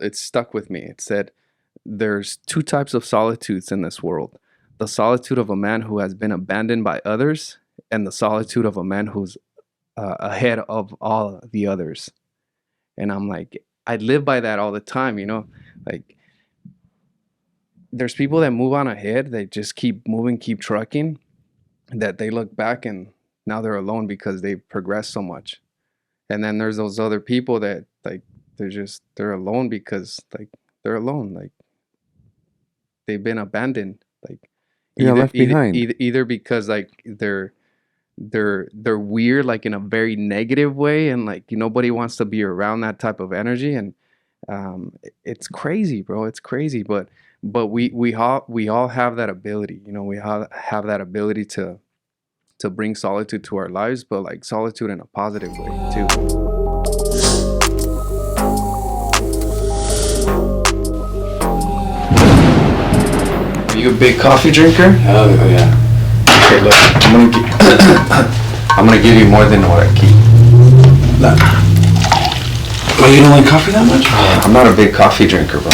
it stuck with me. It said, "There's two types of solitudes in this world: the solitude of a man who has been abandoned by others, and the solitude of a man who's ahead of all the others." And I'm like, I live by that all the time, you know, like there's people that move on ahead, they just keep moving, keep trucking, that they look back and now they're alone because they've progressed so much. And then there's those other people that like they're alone because like they're alone, like they've been abandoned, like Yeah, left behind. either because like they're weird, like in a very negative way, and like nobody wants to be around that type of energy. And it's crazy, bro, it's crazy. But we all have that ability, you know, we have that ability to bring solitude to our lives, but like solitude in a positive way too. Are you a big coffee drinker? Oh yeah. Okay, look, I'm gonna give you more than what I keep. Oh, you don't like coffee that much? I'm not a big coffee drinker, bro.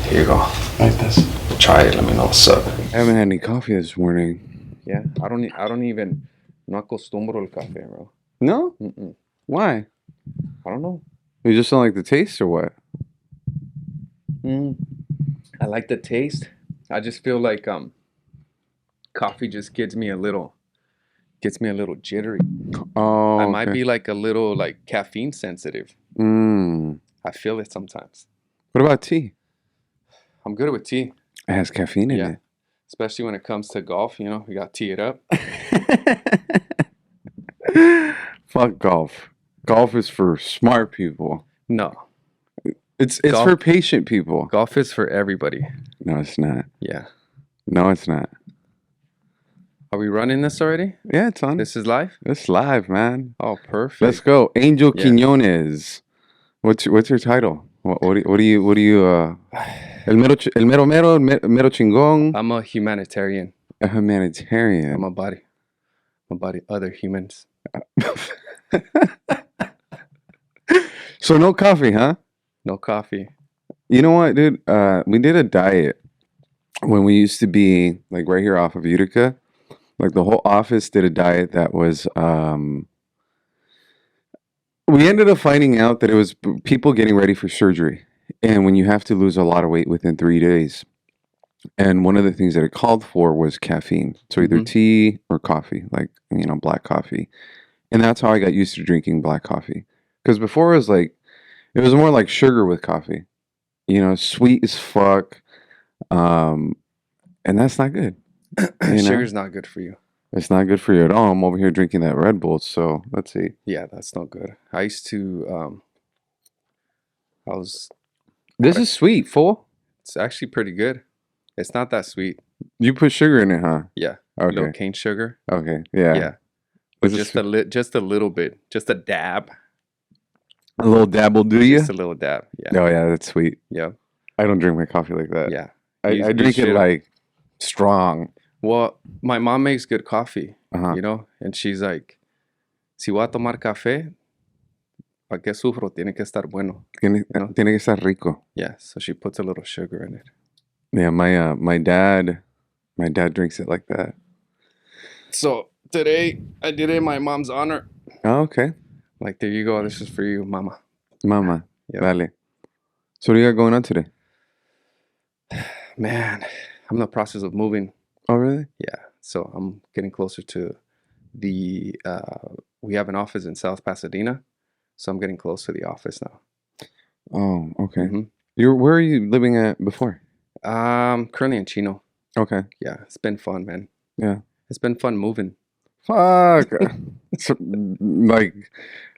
Here you go. Like this. Try it. Let me know what's up. I haven't had any coffee this morning. Yeah, I don't even. No acostumbro el café, bro. No? Mm-mm. Why? I don't know. You just don't like the taste or what? I like the taste. I just feel like coffee just gets me a little jittery. Oh, I might okay. be like a little like caffeine sensitive. I feel it sometimes. What about tea? I'm good with tea. It has caffeine in Yeah. it. Especially when it comes to golf, you know, we got to tee it up. Fuck golf. Golf is for smart people. No, It's Golf- for patient people. golf is for everybody. No, it's not. Yeah. No, it's not. Are we running this already? Yeah, it's on. This is live? It's live, man. Oh, perfect. Let's go. Angel Yeah. Quiñones. What's your title? What do you el mero chingón, I'm a humanitarian. a humanitarian. I'm a body other humans. So no coffee, huh? No coffee. You know what, dude? We did a diet when we used to be like right here off of Utica. Like the whole office did a diet that was we ended up finding out that it was people getting ready for surgery. And when you have to lose a lot of weight within 3 days. And one of the things that it called for was caffeine. So either Mhm. tea or coffee, like, you know, black coffee. And that's how I got used to drinking black coffee. Because before it was more like sugar with coffee. You know, sweet as fuck. And that's not good. You know? Sugar's not good for you. It's not good for you at all. I'm over here drinking that Red Bull. So let's see. Yeah, that's not good. I used to I was This is sweet, fool. it's actually pretty good. It's not that sweet. You put sugar in it, huh? Yeah. Little Okay. cane sugar. Okay. Yeah. Yeah. But This is just a little bit. Just a dab. a little dab will do you? Just a little dab. Yeah. Oh yeah, that's sweet. Yeah. I don't drink my coffee like that. Yeah. I You drink it should. like strong. Well, my mom makes good coffee, Uh-huh. you know, and she's like, si voy a tomar café, ¿para qué sufro? Tiene que estar bueno. Tiene que estar rico. Yeah, so she puts a little sugar in it. Yeah, my dad drinks it like that. So today I did it in my mom's honor. Oh, okay. Like, there you go. This is for you, mama. Mama. Yeah. Dale. So what do you got going on today? Man, I'm in the process of moving. Oh, really? Yeah, so I'm getting closer to the, we have an office in South Pasadena, so I'm getting close to the office now. Oh, okay. Mhm. Where are you living at before? Currently in Chino. Okay. Yeah, it's been fun, man. Yeah. It's been fun moving. Fuck. Like,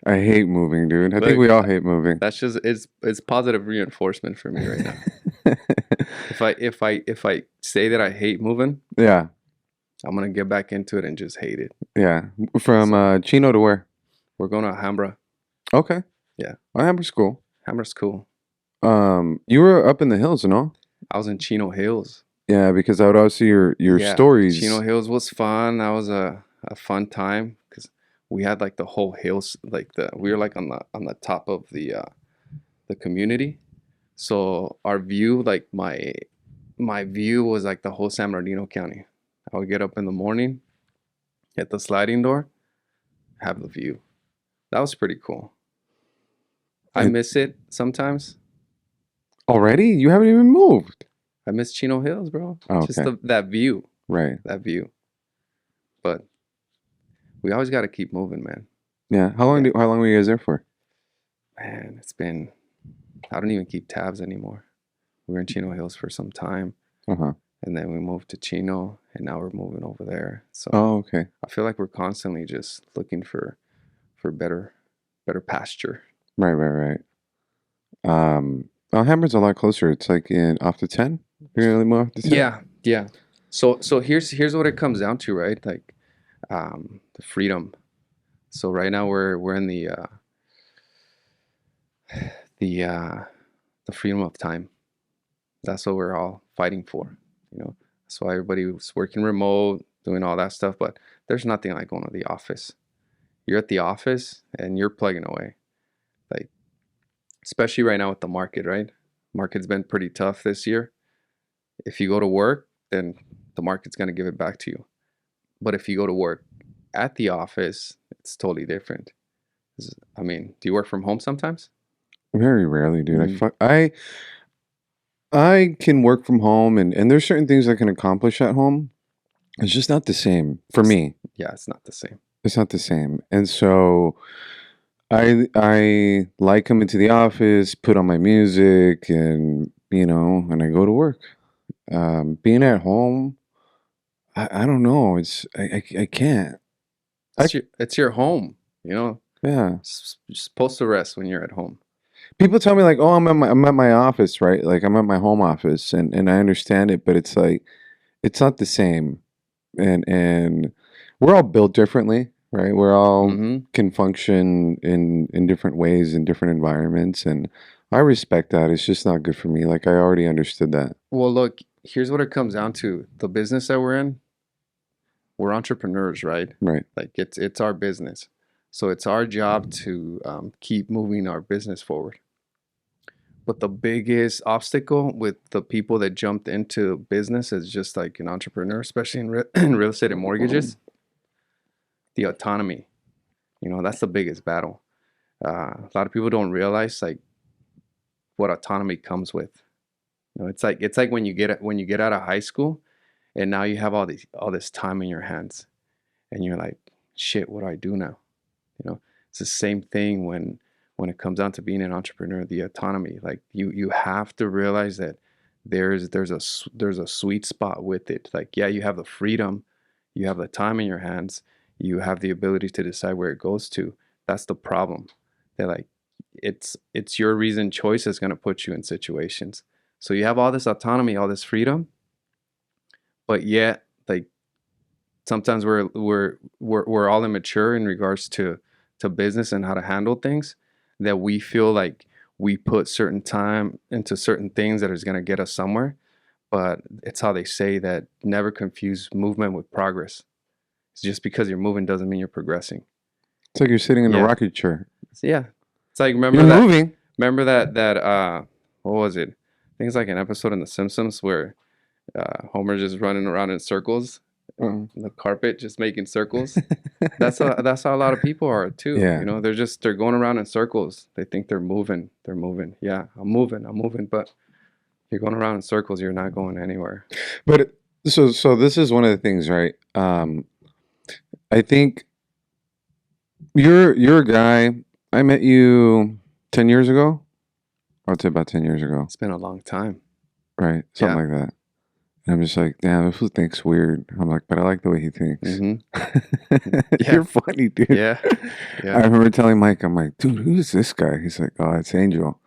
I hate moving, dude. I think Look, we all hate moving. That's just it's positive reinforcement for me right now. If I say that I hate moving, Yeah. I'm gonna get back into it and just hate it. Yeah. From Chino to where? We're going to Alhambra. Okay. Yeah. Alhambra's cool. Alhambra's cool. You were up in the hills, no? I was in Chino Hills. Yeah, because I would always see your Yeah, stories. Chino Hills was fun. That was a fun time because we had like the whole hills, like we were like on the top of the community. So our view, like my view was like the whole San Bernardino County. I would get up in the morning, hit the sliding door, have the view. That was pretty cool. I It, miss it sometimes. already? You haven't even moved. I miss Chino Hills, bro. Oh, Just okay. that view, Right. that view. But we always got to keep moving, man. Yeah. Yeah, How long were you guys there for? man. It's been. I don't even keep tabs anymore. We were in Chino Hills for some time, Uh-huh. and then we moved to Chino, and now we're moving over there. So Oh, okay. I feel like we're constantly just looking for better pasture. Right. Alhambra's a lot closer. It's like in off the 10. You're gonna move off the 10? Yeah. So here's what it comes down to, right? Like the freedom. So right now we're in the uh the freedom of time. That's what we're all fighting for, you know. That's why everybody was working remote, doing all that stuff, but there's nothing like going to the office. You're at the office and you're plugging away. Like especially right now with the market, right? Market's been pretty tough this year. If you go to work, then the market's going to give it back to you. But if you go to work at the office, it's totally different. I mean, do you work from home sometimes? Very rarely, dude. Mm, I can work from home and there's certain things I can accomplish at home. It's just not the same for it's, me. yeah, it's not the same. It's not the same. And so I like coming to the office, put on my music and and I go to work. Being at home, I don't know. I can't. I It's your home, you know. Yeah. You're supposed to rest when you're at home. People tell me like, "Oh, I'm at my office, right? Like I'm at my home office." And I understand it, but it's like it's not the same. And we're all built differently, right? We're all Hmm. can function in different ways in different environments and I respect that. It's just not good for me. Like I already understood that. Well, look, here's what it comes down to. The business that we're in, we're entrepreneurs, right? Right. Like it's our business, so it's our job to keep moving our business forward. But the biggest obstacle with the people that jumped into business as just like an entrepreneur, especially in real estate and mortgages, the autonomy. You know, that's the biggest battle. A lot of people don't realize like what autonomy comes with. You know, it's like when you get out of high school and now you have all this time in your hands and you're like, shit, what do I do now? You know, it's the same thing when it comes down to being an entrepreneur, the autonomy. Like you have to realize that there's a sweet spot with it. Like yeah, you have the freedom, you have the time in your hands, you have the ability to decide where it goes to. That's the problem. They're like it's your reason choice is going to put you in situations. So you have all this autonomy, all this freedom, but yet like sometimes we're all immature in regards to business and how to handle things, that we feel like we put certain time into certain things that is going to get us somewhere. But it's how they say that never confuse movement with progress. It's just because you're moving doesn't mean you're progressing. It's like you're sitting in a Yeah. rocket chair. So yeah, it's like You're moving. remember that what was it, I think it's like an episode in The Simpsons where Homer's just running around in circles, Uh, the carpet just making circles. That's how a lot of people are too. yeah. You know, they're going around in circles. They think they're moving. They're moving. Yeah, I'm moving. But you're going around in circles. You're not going anywhere. But so this is one of the things, right? I think you're a guy. I met you 10 years ago. I'd say about 10 years ago, It's been a long time. right? Yeah. Something like that. And I'm just like, damn, this fool thinks weird. I'm like, but I like the way he thinks. Hmm. You're funny, dude. Yeah. I Yeah. remember telling Mike, I'm like, dude, who's this guy? He's like, oh, it's Angel.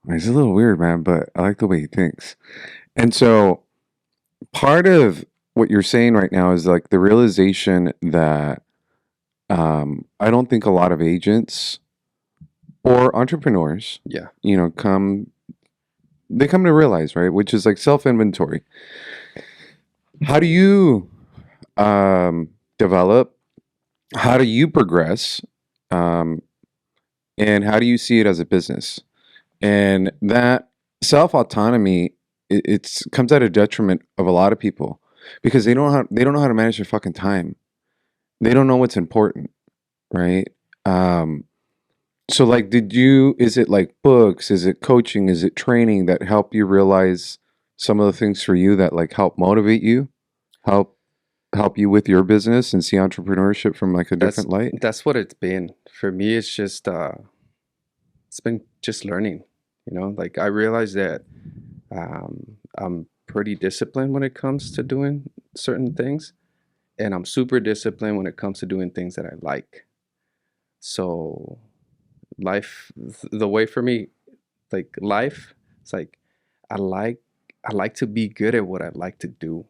I'm like, he's a little weird, man, but I like the way he thinks. And so part of what you're saying right now is like the realization that I don't think a lot of agents or entrepreneurs, Yeah. they come to realize, right? Which is like self inventory. How do you develop? How do you progress? Um, and how do you see it as a business? And that self autonomy, it's comes at a detriment of a lot of people because they don't know how to manage their fucking time. They don't know what's important, right? Um, so like, is it like books? Is it coaching? Is it training that help you realize some of the things for you that like help motivate you, help help you with your business and see entrepreneurship from like a That's different light? that's what it's been for me. It's just it's been just learning. Like I realized that I'm pretty disciplined when it comes to doing certain things, and I'm super disciplined when it comes to doing things that I like. So life, the way for me, like life, it's like I like I like to be good at what I like to do.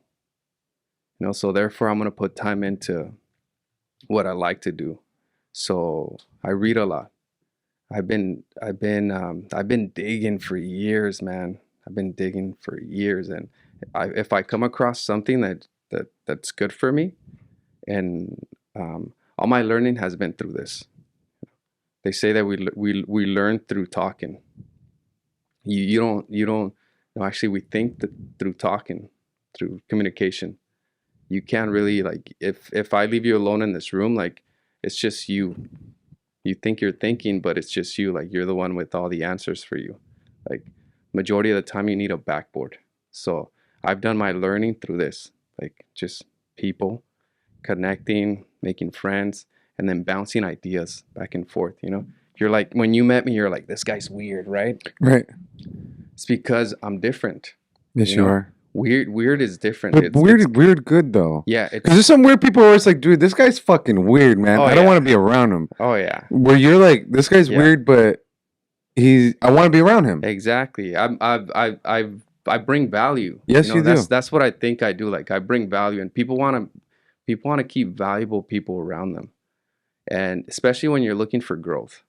So therefore I'm gonna put time into what I like to do. So I read a lot. I've been digging for years, man. I've been digging for years, and if I come across something that's good for me, and all my learning has been through this. They say that we learn through talking. You don't no, actually we think that through talking, through communication. You can't really, like, if I leave you alone in this room, like, it's just you. You think you're thinking, but it's just you. Like, you're the one with all the answers for you. Like, majority of the time you need a backboard. So I've done my learning through this, like, just people connecting, making friends, and then bouncing ideas back and forth. You're like, when you met me, you're like, this guy's weird, right? Right. It's because I'm different. Yes, you you know are. weird is different. But weird good though. Yeah, Because there's some weird people where it's like, dude, this guy's fucking weird, man. oh I don't yeah, want to be around him. oh yeah, Where you're like, this guy's yeah. weird, but I want to be around him. Exactly. I bring value. Yes, you That's do. that's what I think I do. Like, I bring value, and people want to keep valuable people around them. And especially when you're looking for growth.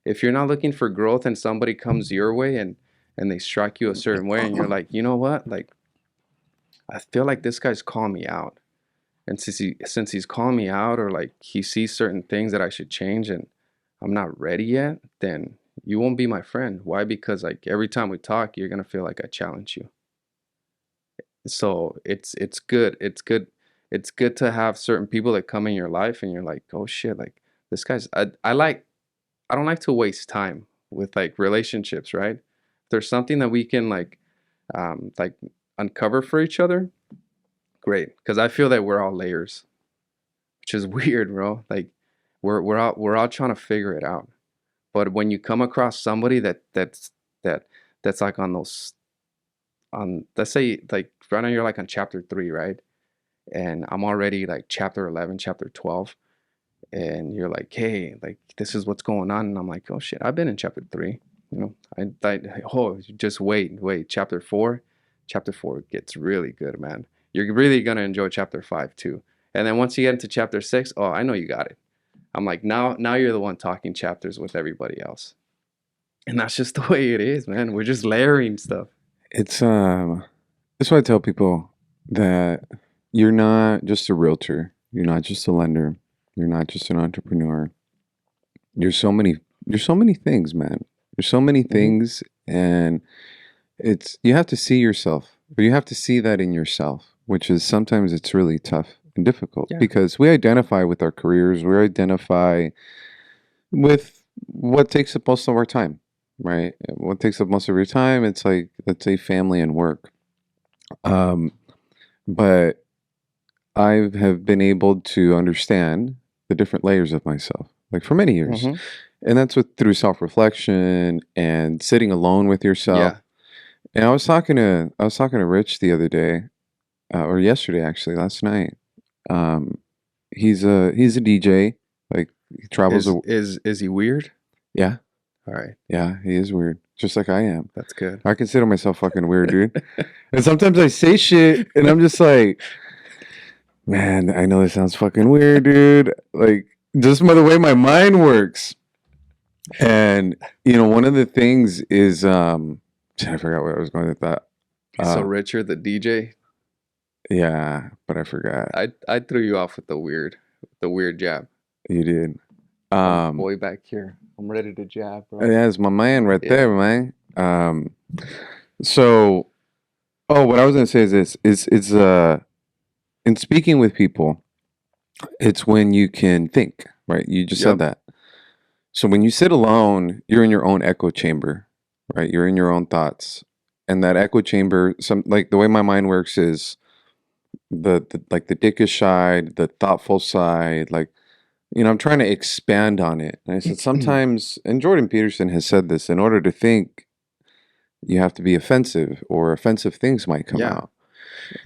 If you're not looking for growth and somebody comes your way and they strike you a certain way, and you're like, you know what? Like, I feel like this guy's calling me out. And since he's calling me out, or like he sees certain things that I should change, and I'm not ready yet, then you won't be my friend. Why? Because, like, every time we talk, you're gonna feel like I challenge you. So it's good. It's good. It's good to have certain people that come in your life, and you're like, oh shit, like, this guy's. I don't like to waste time with, like, relationships, right? If there's something that we can, like, uncover for each other, great. Because I feel that we're all layers, which is weird, bro. Like, we're all trying to figure it out. But when you come across somebody that's like on those, on, let's say, like, right now you're like on chapter 3, right? And I'm already like chapter 11, chapter 12, and you're like, hey, like, this is what's going on, and I'm like, oh shit, I've been in chapter 3. Oh, just wait, chapter 4 gets really good, man. You're really gonna enjoy chapter 5 too. And then once you get into chapter 6, oh, I know you got it. I'm like, now you're the one talking chapters with everybody else. And that's just the way it is, man. We're just layering stuff. It's that's why I tell people that you're not just a realtor, you're not just a lender, you're not just an entrepreneur. You're so many there's so many things, man. There's so many Hmm. things, and it's you have to see yourself, or you have to see that in yourself, which is sometimes it's really tough and difficult Yeah. because we identify with our careers, we identify with what takes up most of our time, right? What takes up most of your time, it's like, let's say, family and work. Um, but I have been able to understand the different layers of myself, like for many years. Hmm. And that's through self-reflection and sitting alone with yourself. Yeah. And I was talking to Rich the other day, or yesterday actually, last night. Um, he's a DJ. Like he travels. Is he weird? Yeah, All right. yeah, he is weird, just like I am. That's good. I consider myself fucking weird, dude. And sometimes I say shit, and I'm just like, man, I know this sounds fucking weird, dude. Like just by the way my mind works. And one of the things is, I forgot where I was going with that. So Uh, Richard, the DJ, yeah, but I forgot. I threw you off with the weird jab. You did. Boy back here. I'm ready to jab, bro. Yeah, it's my man right Yeah. there, man. So, oh, what I was gonna say is this: is in speaking with people, it's when you can think, right? You just said Yep. that. So when you sit alone, you're in your own echo chamber, right? You're in your own thoughts, and that echo chamber, some like the way my mind works is the like the dickish side, the thoughtful side, like I'm trying to expand on it. And I said sometimes, and Jordan Peterson has said this, in order to think, you have to be offensive, or offensive things might come Yeah. out.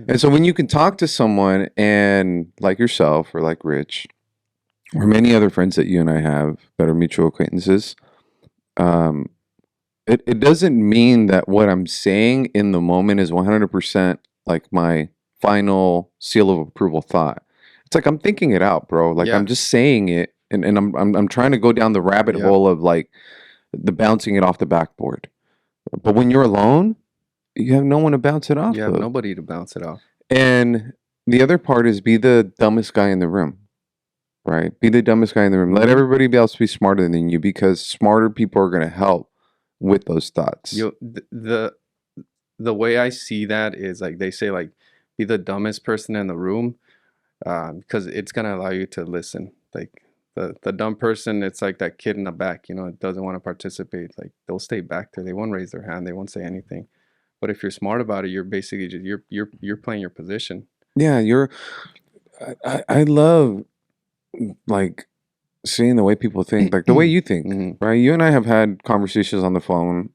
And so when you can talk to someone and like yourself or like Rich or many other friends that you and I have that are mutual acquaintances, um, it doesn't mean that what I'm saying in the moment is 100% like my final seal of approval thought. It's like I'm thinking it out, bro. Like I'm Yeah. just saying it, and I'm trying to go down the rabbit Yep. hole of like the bouncing it off the backboard. But when you're alone, you have no one to bounce it You off have of. nobody to bounce it off. And the other part is be the dumbest guy in the room, right? Be the dumbest guy in the room. Let Hmm. everybody else be smarter than you, because smarter people are going to help with those thoughts. You the way I see that is like they say like be the dumbest person in the room, because it's gonna allow you to listen. Like the dumb person, it's like that kid in the back, it doesn't want to participate. Like they'll stay back there. They won't raise their hand. They won't say anything. But if you're smart about it, you're basically just you're playing your position. Yeah, I love like seeing the way people think, like the way you think, Hmm. right? You and I have had conversations on the phone.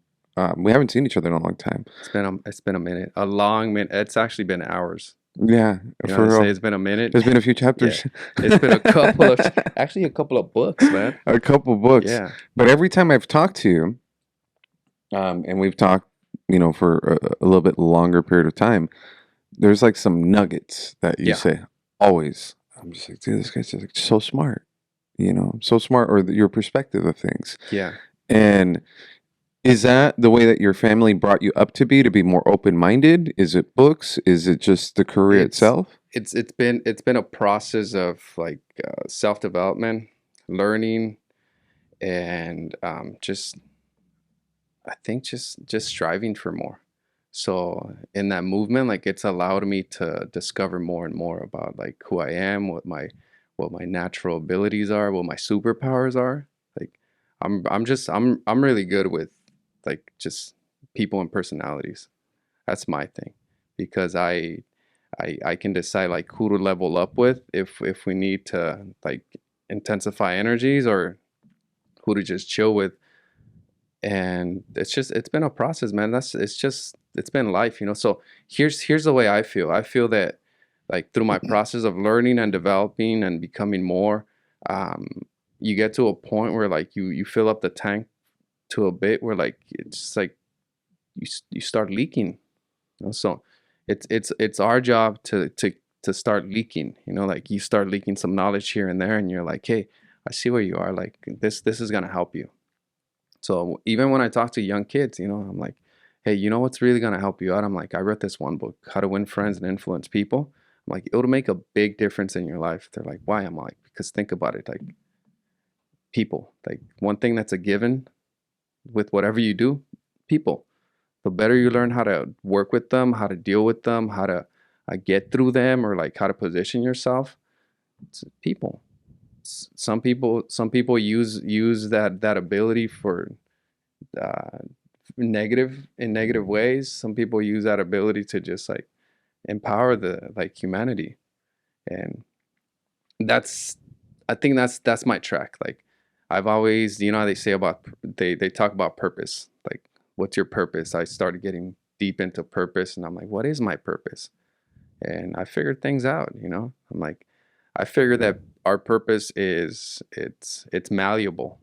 We haven't seen each other in a long time. It's been a minute, a long minute. It's actually been hours. Yeah, They for say real. it's been a minute. There's been a few Yeah, chapters. it's been a couple of actually a couple of books, man. A couple books. Yeah, But every time I've talked to you, and we've talked, for a little bit longer period of time, there's like some nuggets that you yeah, say always. I'm just like, dude, this guy's just like so smart, so smart, or your perspective of things. yeah. And is that the way that your family brought you up to be more open-minded? Is it books? Is it just the career It's itself? it's been a process of like self development, learning, and just I think just striving for more. So in that movement, like it's allowed me to discover more and more about like who I am, what my natural abilities are, what my superpowers are. Like I'm really good with like just people and personalities. That's my thing because I can decide like who to level up with if we need to like intensify energies or who to just chill with. And it's been a process, man. It's been life. So here's the way I feel. I feel that like through my process of learning and developing and becoming more, um, you get to a point where like you fill up the tank to a bit where like it's like you start leaking. So it's our job to start leaking. Like you start leaking some knowledge here and there, and you're like, hey, I see where you are. Like this is gonna help you. So even when I talk to young kids, I'm like, hey, you know what's really gonna help you out? I'm like, I read this one book, How to Win Friends and Influence People. I'm like, it'll make a big difference in your life. They're like, why? I'm like, because think about it, like people, like one thing that's a given with whatever you do, people. The better you learn how to work with them, how to deal with them, how to get through them, or like how to position yourself, it's people. Some people use that ability for uh, negative ways. Some people use that ability to just like empower the like humanity, and that's I think that's my track. Like I've always, how they say about they talk about purpose. Like, what's your purpose? I started getting deep into purpose, and I'm like, what is my purpose? And I figured things out. I'm like, I figured that our purpose is it's malleable.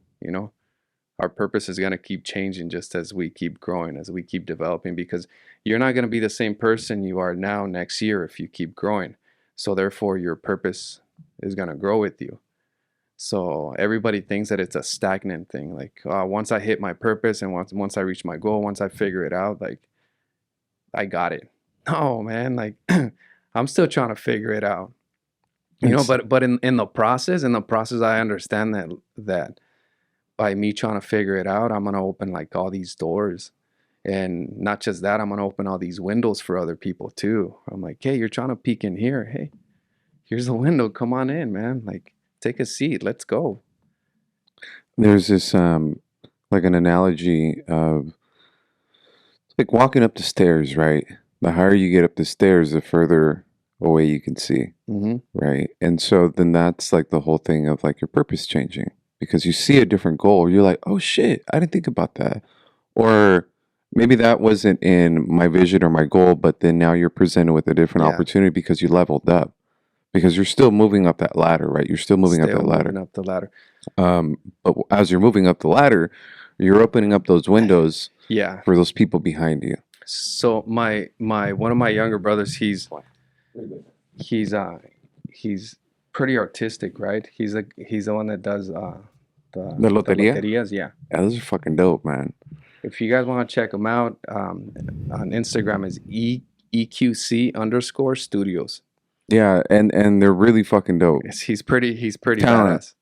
Our purpose is going to keep changing just as we keep growing, as we keep developing, because you're not going to be the same person you are now next year if you keep growing. So therefore, your purpose is going to grow with you. So everybody thinks that it's a stagnant thing. Like once I hit my purpose and once I reach my goal, once I figure it out, like I got it. No, man, like I'm still trying to figure it out. It's But in the process, I understand that by me trying to figure it out, I'm gonna open like all these doors, And not just that, I'm gonna open all these windows for other people too. I'm like, hey, you're trying to peek in here. Hey, here's a window. Come on in, man. Like, take a seat. Let's go. There's this like an analogy of like walking up the stairs, right? The higher you get up the stairs, the further away you can see, Mm-hmm. right? And so then that's like the whole thing of like your purpose changing because you see a different goal. You're like, oh shit, I didn't think about that. Or maybe that wasn't in my vision or my goal, but then now you're presented with a different Yeah. opportunity because you leveled up. Because you're still moving up that ladder, right? You're still moving up Still that ladder. moving up the ladder. But as you're moving up the ladder, you're opening up those windows Yeah. for those people behind you. So my one of my younger brothers, he's he's pretty artistic, right? He's the one that does The loteria? loterias. Yeah. Yeah, those are fucking dope, man. If you guys want to check him out, on Instagram is EQC_studios. Yeah, and they're really fucking dope. He's pretty Talent. badass.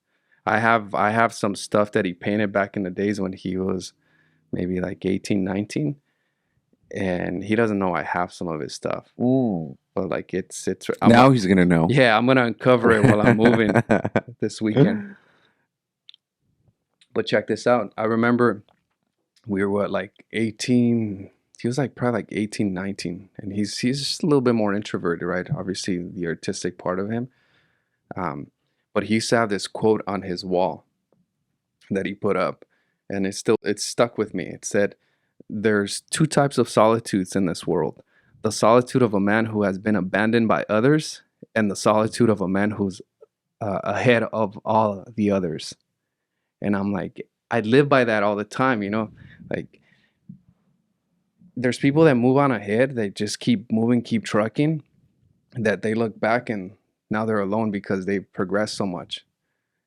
I have some stuff that he painted back in the days when he was maybe like 18, 19. And he doesn't know I have some of his stuff. But like it's Now he's gonna know. yeah, I'm gonna uncover it while I'm moving this weekend. But check this out. I remember we were like 18. He was like probably like 18, 19. And he's just a little bit more introverted, right? Obviously the artistic part of him. But he used to have this quote on his wall that he put up, and it's stuck with me. It said, there's two types of solitudes in this world: the solitude of a man who has been abandoned by others, and the solitude of a man who's ahead of all the others. And I'm like, I live by that all the time, you know? Like, there's people that move on ahead, they just keep moving, keep trucking, that they look back and now they're alone because they've progressed so much.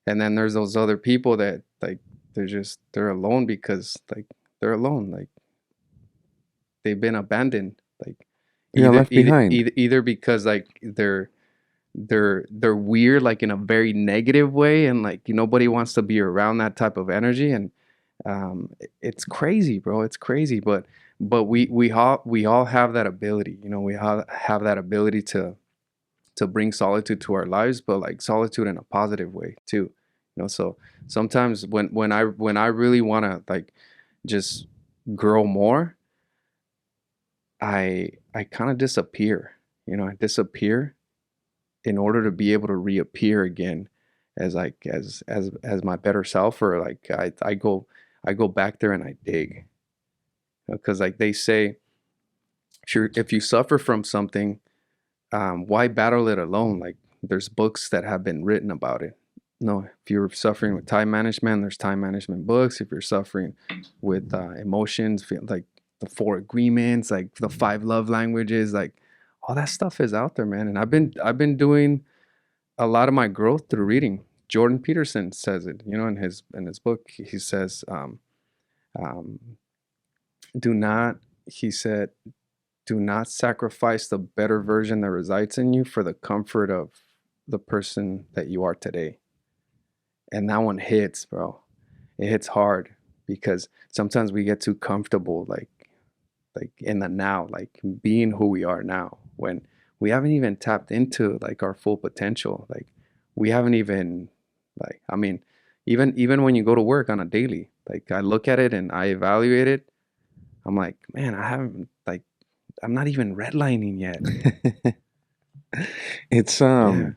And then there's those other people that like they're alone because like they're alone. Like, they've been abandoned. Like, Yeah, left behind. either because like they're weird, like in a very negative way, and like nobody wants to be around that type of energy. And it's crazy, bro. It's crazy. But we all have that ability. You know, we have that ability to bring solitude to our lives, but like solitude in a positive way too. You know, so sometimes when I really want to like just grow more, I kind of disappear. You know, I disappear in order to be able to reappear again as like as my better self, or like I go back there and I dig. Because like they say, if you suffer from something, why battle it alone? Like, there's books that have been written about it. No, if you're suffering with time management, there's time management books. If you're suffering with emotions, like the 4 agreements, like the 5 love languages, like all that stuff is out there, man. And I've been doing a lot of my growth through reading. Jordan Peterson says it, you know, in his book. He says, um, do not, he said, do not sacrifice the better version that resides in you for the comfort of the person that you are today. And that one hits, bro. It hits hard because sometimes we get too comfortable, like in the now, like being who we are now, when we haven't even tapped into like our full potential. Like, we haven't even, like, I mean, even when you go to work on a daily, like I look at it and I evaluate it. I'm like, man, I haven't, like, I'm not even redlining yet. It's Yeah.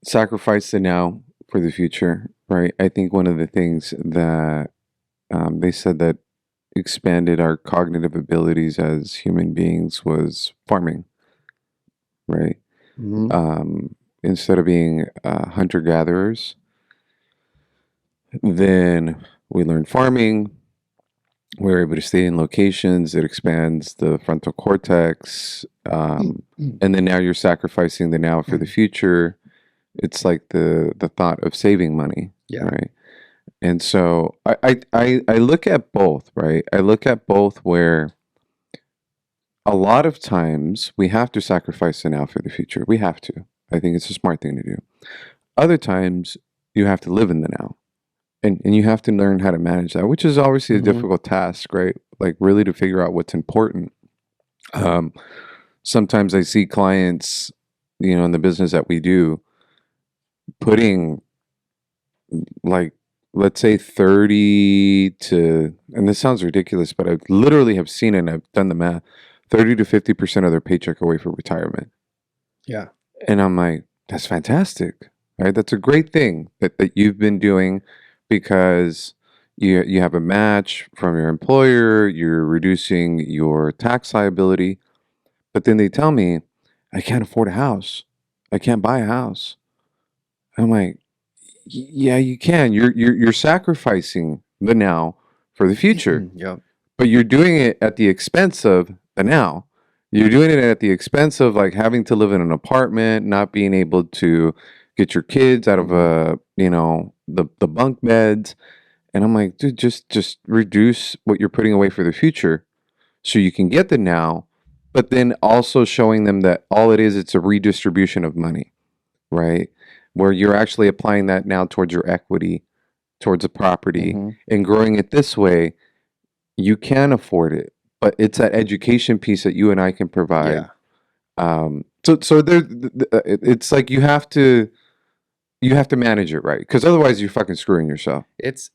sacrifice the now for the future, right? I think one of the things that they said that expanded our cognitive abilities as human beings was farming, right? Mhm. Instead of being hunter gatherers, then we learned farming. We're able to stay in locations. It expands the frontal cortex. And then now you're sacrificing the now for the future. It's like the thought of saving money, Yeah. right? And so I look at both, right? I look at both where a lot of times we have to sacrifice the now for the future. We have to. I think it's a smart thing to do. Other times you have to live in the now. And you have to learn how to manage that, which is obviously a Mm-hmm. difficult task, right? Like really to figure out what's important. Um, Sometimes I see clients, in the business that we do, putting like, let's say 30 to, and this sounds ridiculous, but I literally have seen it and I've done the math, 30 to 50% of their paycheck away for retirement. Yeah. And I'm like, that's fantastic, right? That's a great thing that you've been doing because you have a match from your employer, you're reducing your tax liability. But then they tell me, I can't afford a house. I can't buy a house. I'm like, yeah, you can. You're sacrificing the now for the future, Yep. but you're doing it at the expense of the now. You're doing it at the expense of like having to live in an apartment, not being able to get your kids out of Mm-hmm. the bunk beds. And I'm like, dude, just reduce what you're putting away for the future so you can get the now, but then also showing them that all it is, it's a redistribution of money, right? Where you're actually applying that now towards your equity, towards a property, Mm-hmm. and growing it this way, you can afford it. But it's that education piece that you and I can provide. Yeah. So it's like you have to manage it right, because otherwise you're fucking screwing yourself. It's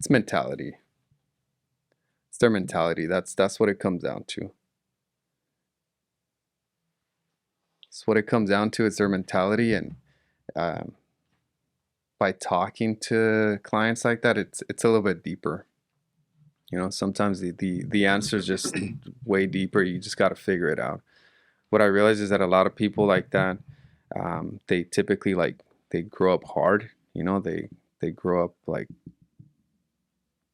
mentality. It's their mentality. That's what it comes down to. It's what it comes down to. It's their mentality, and um, by talking to clients like that, it's a little bit deeper. Sometimes the answer is just way deeper. You just got to figure it out. What I realize is that a lot of people like that, they typically they grow up hard. They grow up like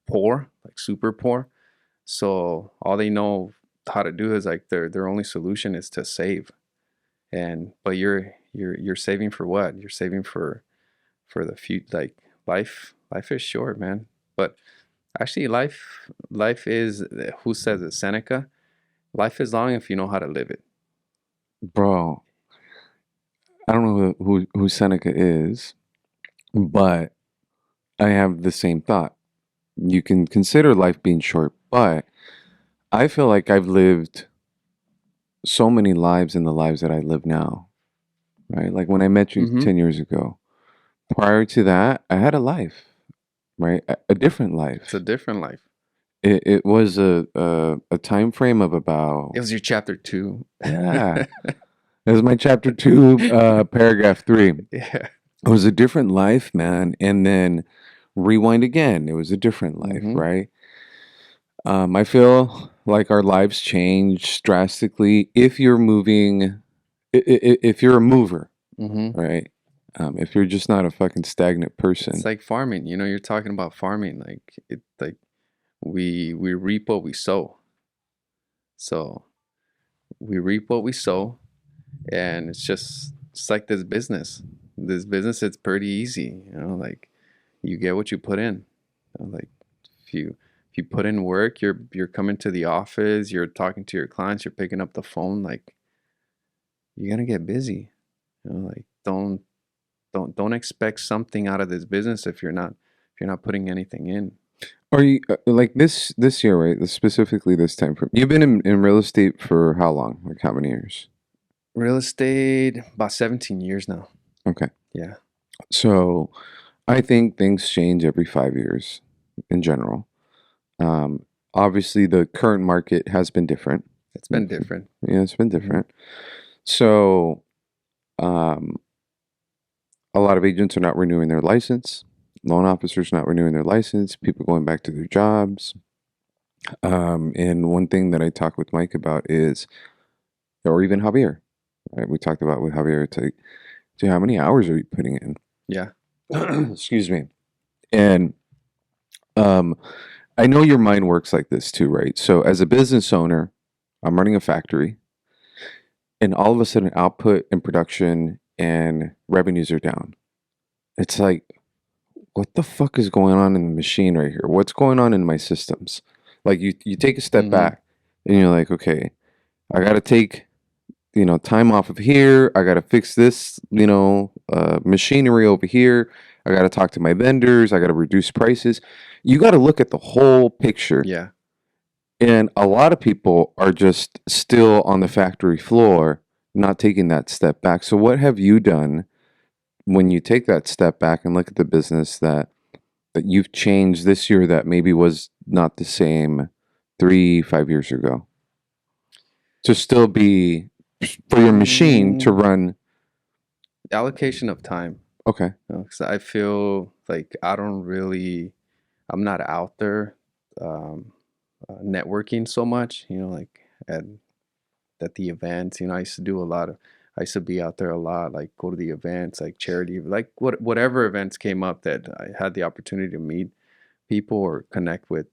poor, like super poor. So all they know how to do is like their only solution is to save. But you're saving for what? You're saving for the future. Like life is short, man. But actually, life is, who says it? Seneca. Life is long if you know how to live it. Bro, I don't know who Seneca is, but I have the same thought. You can consider life being short, but I feel like I've lived so many lives in the lives that I live now, right? Like when I met you Mm-hmm. 10 years ago, prior to that, I had a life, right? A different It's a life. different life. It was a time frame of It about, was your chapter two. yeah, it was my chapter two, paragraph three. Yeah. It was a different life, man. And then rewind again, it was a different life, Mm-hmm. right? I feel like our lives change drastically if you're moving, if you're a mover, Mm-hmm. right? If you're just not a fucking stagnant It's person. like farming. You're talking about farming. Like we reap what we sow. So we reap what we sow, and it's like this business. This business, it's pretty easy. Like you get what you put in. Like if you put in work, you're coming to the office, you're talking to your clients, you're picking up the phone. Like you're gonna get busy. Like don't expect something out of this business if you're not putting anything in. Are you like this year, right? Specifically this time frame. You've been in real estate for how long? Like how many years? Real estate, about 17 years now. Okay. Yeah. So I think things change every 5 years in general. Obviously, the current market has been different. It's been different. Yeah, it's been Hmm. different. So, um, a lot of agents are not renewing their license. Loan officers not renewing their license. People going back to their jobs. And one thing that I talk with Mike about is, or even Javier, right? We talked about with Javier, it's like, dude, how many hours are you putting in? Yeah. Excuse me. And um, I know your mind works like this too, right? So as a business owner, I'm running a factory, and all of a sudden output and production and revenues are down. It's like, what the fuck is going on in the machine right here? What's going on in my systems? Like you take a step Hmm. back and you're like, okay, I got to take, time off of here. I got to fix this, machinery over here. I got to talk to my vendors. I got to reduce prices. You got to look at the whole picture. Yeah. And a lot of people are just still on the factory floor, not taking that step back. So, what have you done when you take that step back and look at the business that you've changed this year that maybe was not the same 3, 5 years ago? To still be for your machine to Mm, run. allocation of time. Okay. 'Cause I feel like I'm not out there um, networking so much. Like at the events. I used to do a lot of. I used to be out there a lot, like go to the events, like charity, like whatever events came up that I had the opportunity to meet people or connect with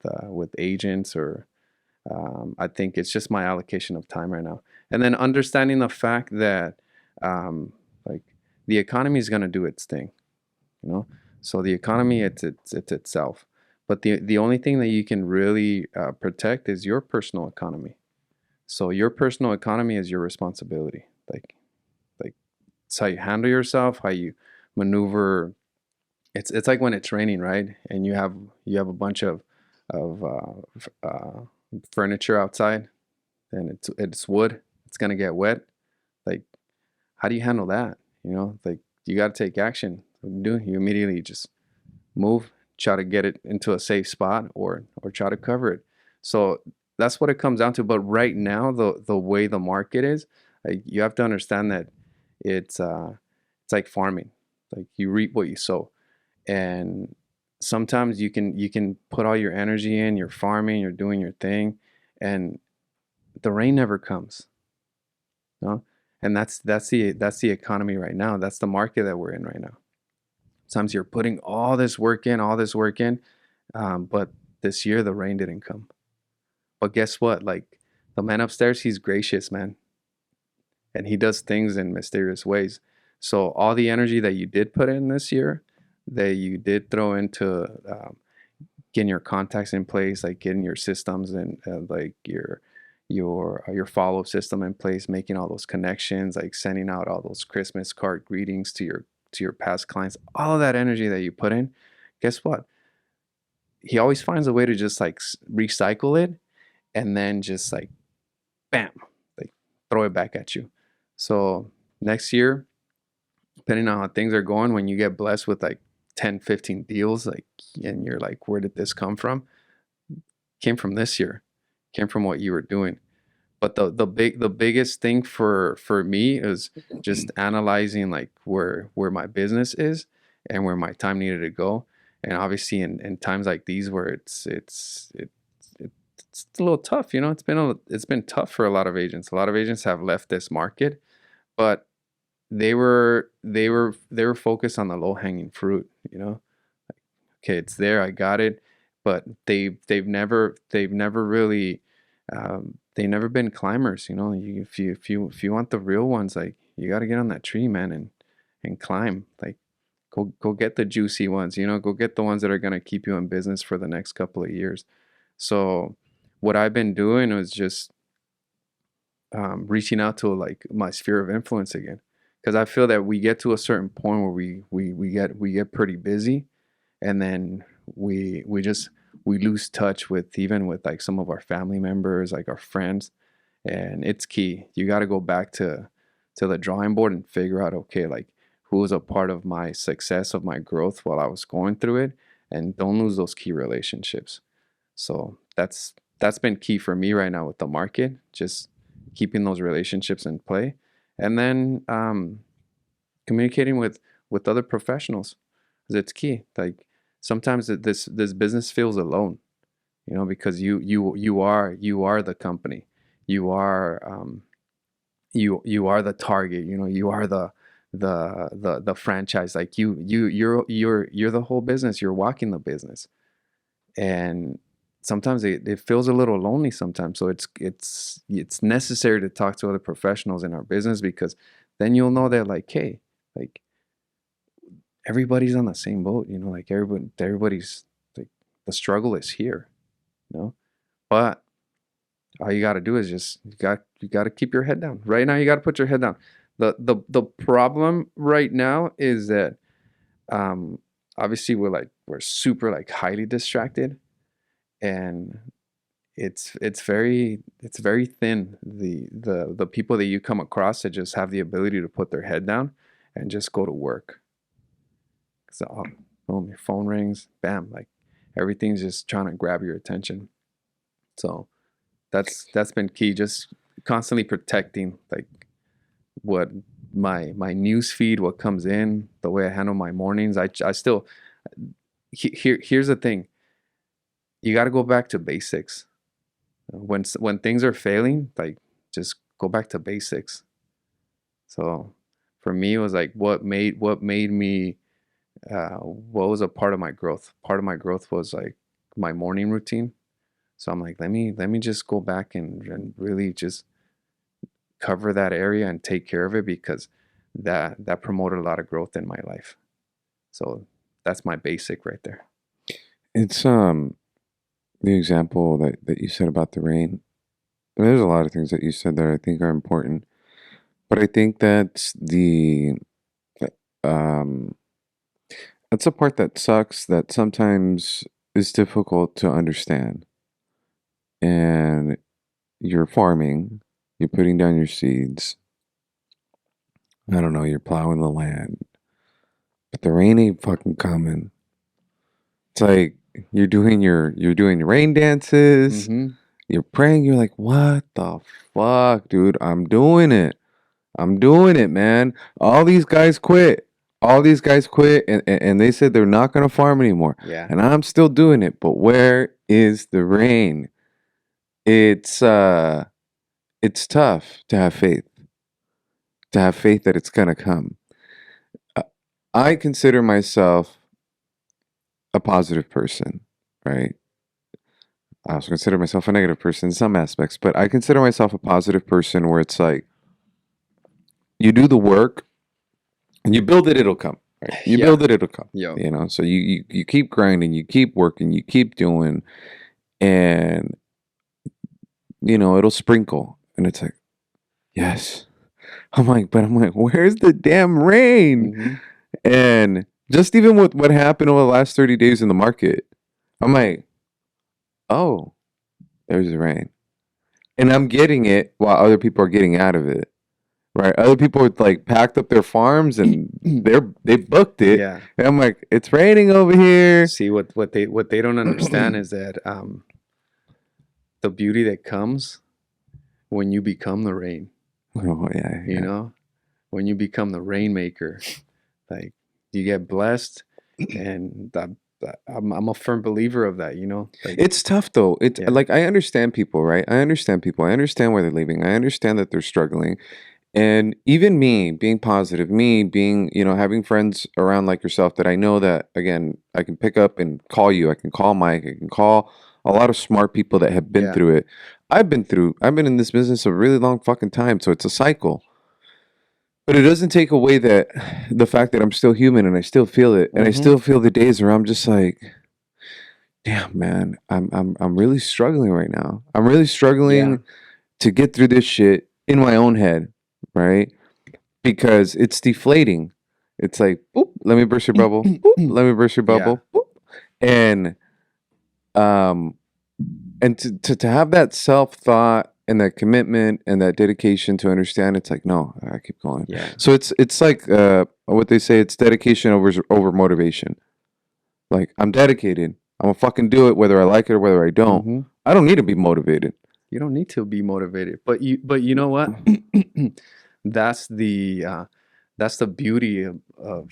agents or I think it's just my allocation of time right now. And then understanding the fact that like the economy is going to do its thing, you know. So the economy, it's itself. But the only thing that you can really protect is your personal economy. So your personal economy is your responsibility. Like it's how you handle yourself, how you maneuver. It's like when it's raining, right? And you have a bunch of furniture outside, and it's wood. It's gonna get wet. Like, how do you handle that? Like you got to take action. What do you do? You immediately just move, try to get it into a safe spot, or try to cover it. So that's what it comes down to. But right now, the way the market is, like, you have to understand that it's like farming. Like you reap what you sow, and sometimes you can put all your energy in, you're farming, you're doing your thing, and the rain never comes. No, and that's the economy right now. That's the market that we're in right now. Sometimes you're putting all this work in, but this year the rain didn't come. But guess what? Like the man upstairs, he's gracious, man, and he does things in mysterious ways. So all the energy that you did put in this year, that you did throw into getting your contacts in place, like getting your systems and like your follow up system in place, making all those connections, like sending out all those Christmas card greetings to your past clients, all of that energy that you put in. Guess what? He always finds a way to just like recycle it and then just like bam, like throw it back at you. So next year, depending on how things are going, when you get blessed with like 10, 15 deals, like, and you're like, where did this come from? Came from this year, came from what you were doing. But the biggest thing for me is just analyzing like where my business is and where my time needed to go. And obviously in times like these where it's a little tough, it's been tough for a lot of agents. A lot of agents have left this market, but they were focused on the low hanging fruit, okay, it's there, I got it, but they've never really they never been climbers. If you want the real ones, like you got to get on that tree, man, and climb. Like go get the juicy ones. Go get the ones that are gonna keep you in business for the next couple of years. So what I've been doing was just reaching out to like my sphere of influence again, because I feel that we get to a certain point where we get pretty busy, and then we lose touch with even with like some of our family members, like our friends. And it's key, you got to go back to the drawing board and figure out, okay, like who was a part of my success, of my growth while I was going through it, and don't lose those key relationships. So that's been key for me right now with the market, just keeping those relationships in play, and then communicating with other professionals. 'Cause it's key. Like sometimes this business feels alone, because you are the company, you are you are the target, you are the franchise. Like you're the whole business, you're walking the business. And sometimes it feels a little lonely sometimes, so it's necessary to talk to other professionals in our business, because then you'll know that, like, hey, like everybody's on the same boat, like everybody's like, the struggle is here, you know but all you got to do is just you got to keep your head down right now. You got to put your head down. The problem right now is that um obviously we're super like highly distracted, and it's very thin, the people that you come across that just have the ability to put their head down and just go to work. So boom, your phone rings, bam, like everything's just trying to grab your attention. So that's been key, just constantly protecting like what my news feed, what comes in, the way I handle my mornings. I still, here's the thing, you got to go back to basics. When things are failing, like just go back to basics. So for me, it was like what made me what was a part of my growth. Part of my growth was like my morning routine. So I'm like, let me just go back and really just cover that area and take care of it, because that promoted a lot of growth in my life. So that's my basic right there. It's the example that you said about the rain. There's a lot of things that you said that I think are important, but I think um that's a part that sucks, that sometimes is difficult to understand. And you're farming, you're putting down your seeds. I don't know, you're plowing the land, but the rain ain't fucking coming. It's like you're doing your rain dances, Mm-hmm. you're praying, you're like, what the fuck, dude? I'm doing it. I'm doing it, man. All these guys quit. All these guys quit, and they said they're not gonna farm anymore. Yeah. And I'm still doing it. But where is the rain? It's it's tough to have faith. To have faith that it's gonna come. Uh, I consider myself a positive person, right? I also consider myself a negative person in some aspects, but I consider myself a positive person where it's like you do the work and you build it, it'll come. Right? You Yeah. build it, it'll come. Yo. You know, so you keep grinding, you keep working, you keep doing, and it'll sprinkle. And it's like, yes. I'm like, where's the damn rain? Mm-hmm. And just even with what happened over the last 30 days in the market, I'm like, oh, there's the rain. And I'm getting it while other people are getting out of it. Right? Other people like packed up their farms and they booked it. Yeah. And I'm like, it's raining over here. See, what they don't understand is that the beauty that comes when you become the rain. Oh yeah, You yeah. know, when you become the rainmaker, like you get blessed, and I'm a firm believer of that. Like It's tough though. It's yeah, like I understand people, right? I understand people. I understand where they're living. I understand that they're struggling. And even me being positive, me being, having friends around like yourself that I know that, again, I can pick up and call you. I can call Mike. I can call a lot of smart people that have been yeah, through it. I've been in this business a really long fucking time. So it's a cycle. But it doesn't take away that the fact that I'm still human and I still feel it. And I mm-hmm, still feel the days where I'm just like, damn, man, I'm really struggling right now. I'm really yeah, struggling to get through this shit in my own head, right? Because it's deflating. It's like, boop, let me burst your bubble. Boop, let me burst your yeah, bubble. Boop. And um to have that self-thought and that commitment and that dedication to understand, it's like, no, I keep going. yeah, So it's like what they say, it's dedication over motivation. Like I'm dedicated. I'm gonna fucking do it whether I like it or whether I don't. mm-hmm. I don't need to be motivated. You don't need to be motivated, but you know what? That's the uh, that's the beauty of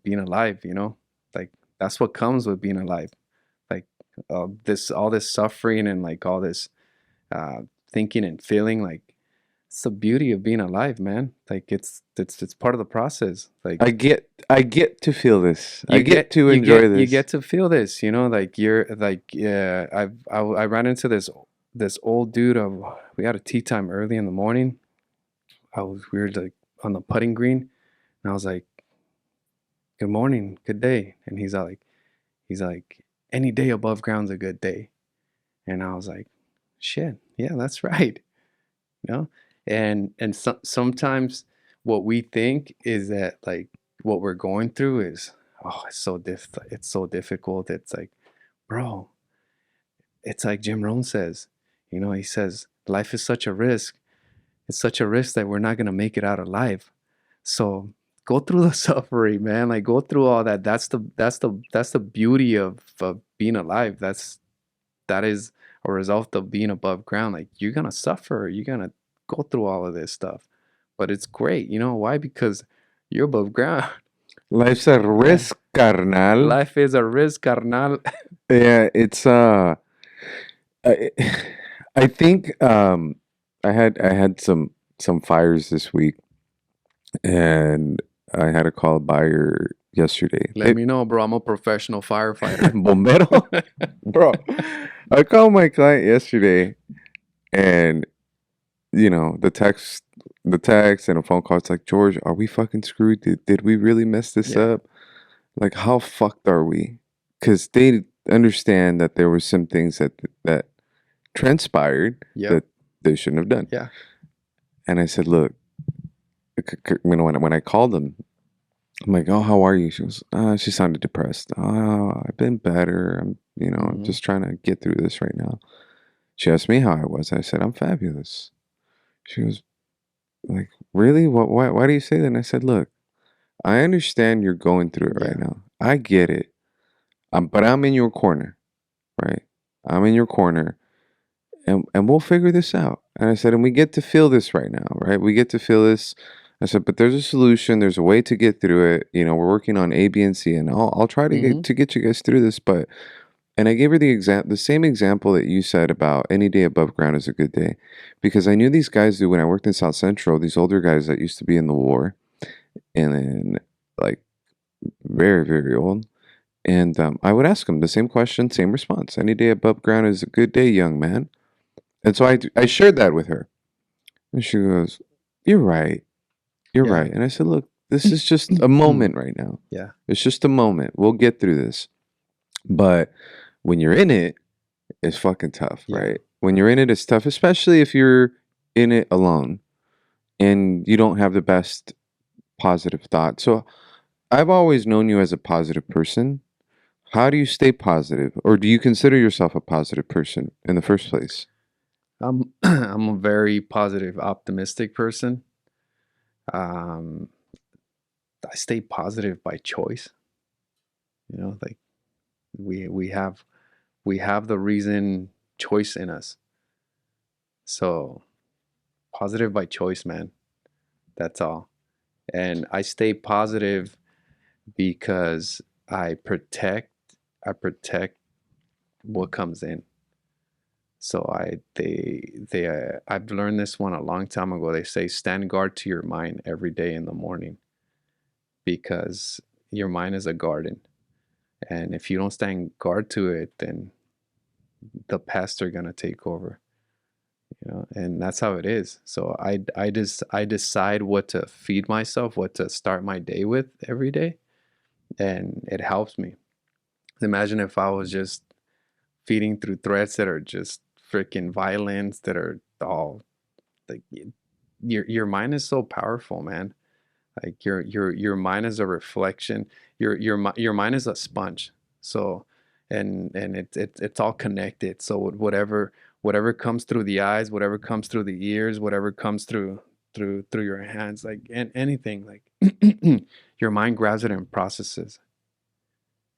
being alive. Like that's what comes with being alive. Like this all this suffering and like all this uh, thinking and feeling, like it's the beauty of being alive, man. Like it's part of the process. Like I get to feel this. I get to enjoy you this. get to feel this, like you're like yeah. I ran into this old dude. We had a tea time early in the morning. We were like on the putting green, and I was like, "Good morning, good day," and he's like, "Any day above ground's a good day," and I was like, "Shit, yeah, that's right." you know and sometimes what we think is that like what we're going through is oh, it's so difficult. It's like, bro, it's like Jim Rohn says, he says life is such a risk. It's such a risk that we're not gonna make it out alive. So go through the suffering, man. Like go through all that. That's the beauty of being alive. That is a result of being above ground. Like you're gonna suffer. You're gonna go through all of this stuff. But it's great. You know why? Because you're above ground. Life's a Yeah. risk, carnal. Life is a risk, carnal. Yeah, it's I, I think I had some fires this week, and I had to call a buyer yesterday. Let me know, bro. I'm a professional firefighter. Bombero, bro. I called my client yesterday, and the text and a phone call. It's like, George, are we fucking screwed? Did we really mess this Yeah. up? Like, how fucked are we? Because they understand that there were some things that transpired Yep. that they shouldn't have done. Yeah. And I said, look, when I called them, I'm like, oh, how are you? She sounded depressed. Oh, I've been better. I'm Mhm. just trying to get through this right now. She asked me how I was. I said, I'm fabulous. She was like, really? Why do you say that? And I said, look, I understand you're going through it Yeah. right now. I get it. But I'm in your corner, right? I'm in your corner, and we'll figure this out. And I said, and we get to feel this right now, right? We get to feel this. I said, but there's a solution. There's a way to get through it. We're working on A, B, and C, and I'll try to Mhm. get you guys through this. But and I gave her the same example that you said about any day above ground is a good day, because I knew these guys when I worked in South Central. These older guys that used to be in the war, and then like very very old. And I would ask them the same question, same response. Any day above ground is a good day, young man. And so I shared that with her. And she goes, you're right. You're Yeah. right. And I said, look, this is just a moment right now. Yeah. It's just a moment. We'll get through this. But when you're in it, it's fucking tough, Yeah. right? When you're in it, it's tough, especially if you're in it alone and you don't have the best positive thought. So I've always known you as a positive person. How do you stay positive? Or do you consider yourself a positive person in the first place? I'm a very positive, optimistic person. Um, I stay positive by choice. Like we have the reason choice in us. So positive by choice, man. That's all. And I stay positive because I protect I protect what comes in. So I've learned this one a long time ago. They say stand guard to your mind every day in the morning because your mind is a garden. And if you don't stand guard to it, then the pests are gonna take over. And that's how it is. So I decide what to feed myself, what to start my day with every day, and it helps me. Imagine if I was just feeding through threats that are just freaking violence, that are all like your mind is so powerful, man. Like your mind is a reflection. Your mind is a sponge. So and it's all connected. So whatever comes through the eyes, whatever comes through the ears, whatever comes through your hands, like and anything, like your mind grabs it and processes.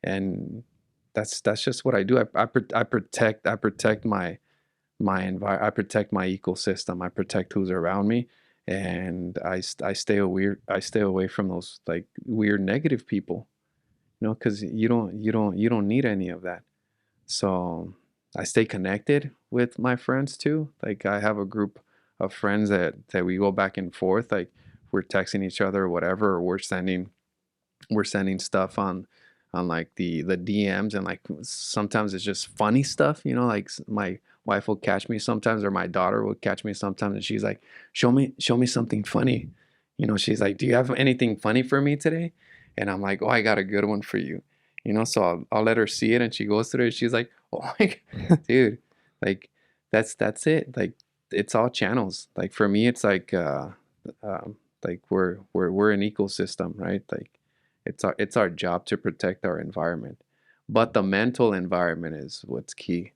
And that's just what I do. I protect I protect my ecosystem. I protect who's around me, and I stay away from those like weird negative people. Because you don't need any of that. So I stay connected with my friends too. Like I have a group of friends that we go back and forth. Like we're texting each other or whatever, or we're sending stuff on like the DMs, and like sometimes it's just funny stuff, like my wife will catch me sometimes, or my daughter will catch me sometimes, and she's like, show me something funny. She's like, do you have anything funny for me today? And I'm like, oh, I got a good one for you. So I'll let her see it, and she goes through it. She's like, oh my dude, like that's it. Like it's all channels. Like for me, it's like um, like we're an ecosystem, right? Like It's our job to protect our environment, but the mental environment is what's key.